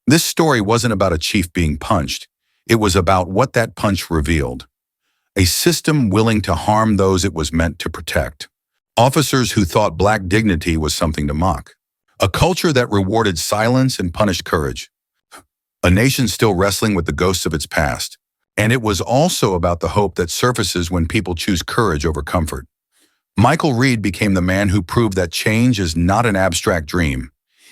This story wasn't about a chief being punched. It was about what that punch revealed. A system willing to harm those it was meant to protect. Officers who thought black dignity was something to mock. A culture that rewarded silence and punished courage. A nation still wrestling with the ghosts of its past. And it was also about the hope that surfaces when people choose courage over comfort. Michael Reed became the man who proved that change is not an abstract dream.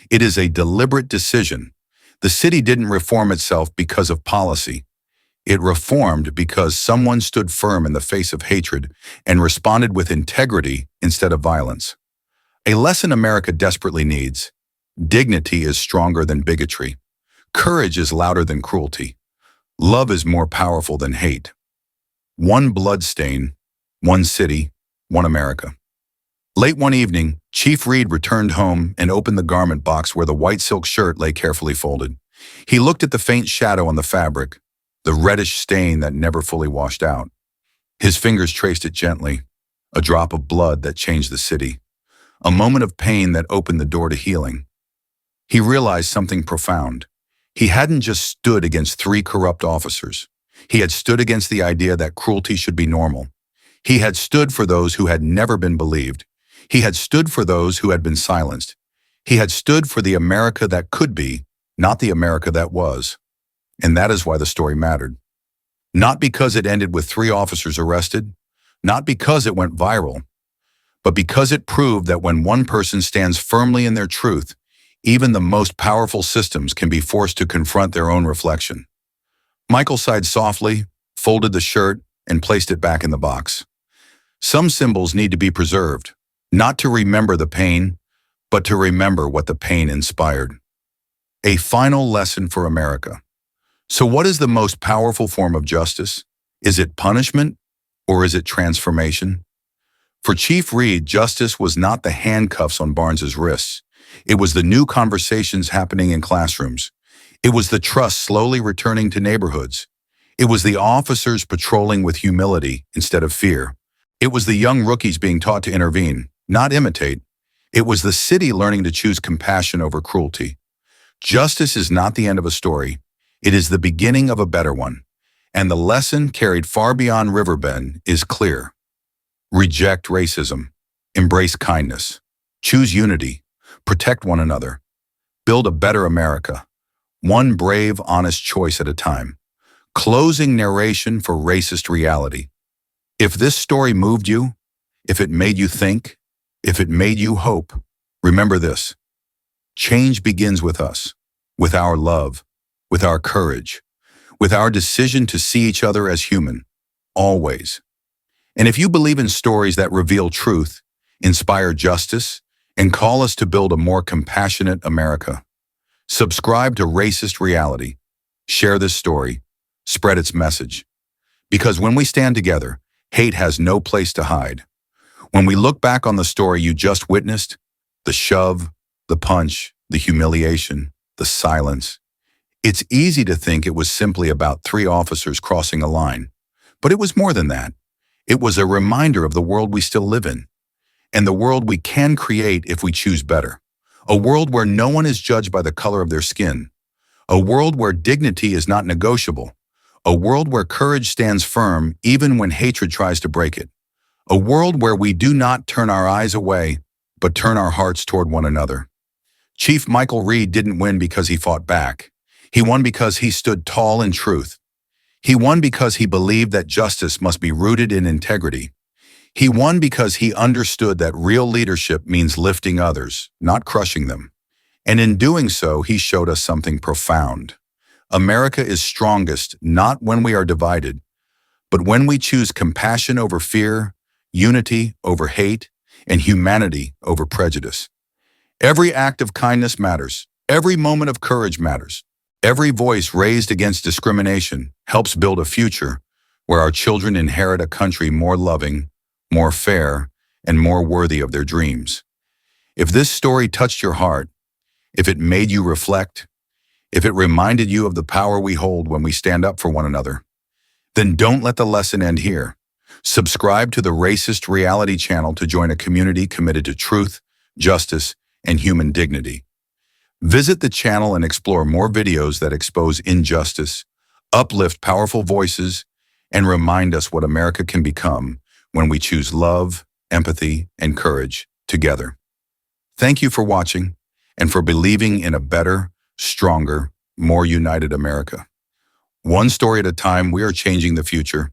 It is a deliberate decision. The city didn't reform itself because of policy. It reformed because someone stood firm in the face of hatred and responded with integrity instead of violence. A lesson America desperately needs. Dignity is stronger than bigotry. Courage is louder than cruelty. Love is more powerful than hate. One blood stain, one city, one America. Late one evening, Chief Reed returned home and opened the garment box where the white silk shirt lay carefully folded. He looked at the faint shadow on the fabric, the reddish stain that never fully washed out. His fingers traced it gently, a drop of blood that changed the city, a moment of pain that opened the door to healing. He realized something profound. He hadn't just stood against 3 corrupt officers. He had stood against the idea that cruelty should be normal. He had stood for those who had never been believed. He had stood for those who had been silenced. He had stood for the America that could be, not the America that was. And that is why the story mattered. Not because it ended with 3 officers arrested, not because it went viral, but because it proved that when one person stands firmly in their truth, even the most powerful systems can be forced to confront their own reflection. Michael sighed softly, folded the shirt, and placed it back in the box. Some symbols need to be preserved, not to remember the pain, but to remember what the pain inspired. A final lesson for America. So what is the most powerful form of justice? Is it punishment or is it transformation? For Chief Reed, justice was not the handcuffs on Barnes's wrists. It was the new conversations happening in classrooms. It was the trust slowly returning to neighborhoods. It was the officers patrolling with humility instead of fear. It was the young rookies being taught to intervene, not imitate. It was the city learning to choose compassion over cruelty. Justice is not the end of a story. It is the beginning of a better one. And the lesson carried far beyond Riverbend is clear. Reject racism. Embrace kindness. Choose unity. Protect one another. Build a better America. One brave, honest choice at a time. Closing narration for racist reality. If this story moved you, if it made you think, if it made you hope, remember this. Change begins with us, with our love, with our courage, with our decision to see each other as human, always. And if you believe in stories that reveal truth, inspire justice, and call us to build a more compassionate America, subscribe to Racist Reality. Share this story. Spread its message. Because when we stand together, hate has no place to hide. When we look back on the story you just witnessed, the shove, the punch, the humiliation, the silence, it's easy to think it was simply about 3 officers crossing a line. But it was more than that. It was a reminder of the world we still live in, and the world we can create if we choose better. A world where no one is judged by the color of their skin. A world where dignity is not negotiable. A world where courage stands firm even when hatred tries to break it. A world where we do not turn our eyes away, but turn our hearts toward one another. Chief Michael Reed didn't win because he fought back. He won because he stood tall in truth. He won because he believed that justice must be rooted in integrity. He won because he understood that real leadership means lifting others, not crushing them. And in doing so, he showed us something profound. America is strongest not when we are divided, but when we choose compassion over fear, unity over hate, and humanity over prejudice. Every act of kindness matters. Every moment of courage matters. Every voice raised against discrimination helps build a future where our children inherit a country more loving, more fair, and more worthy of their dreams. If this story touched your heart, if it made you reflect, if it reminded you of the power we hold when we stand up for one another, then don't let the lesson end here. Subscribe to the Racist Reality channel to join a community committed to truth, justice, and human dignity. Visit the channel and explore more videos that expose injustice, uplift powerful voices, and remind us what America can become when we choose love, empathy, and courage together. Thank you for watching and for believing in a better, stronger, more united America. One story at a time, we are changing the future.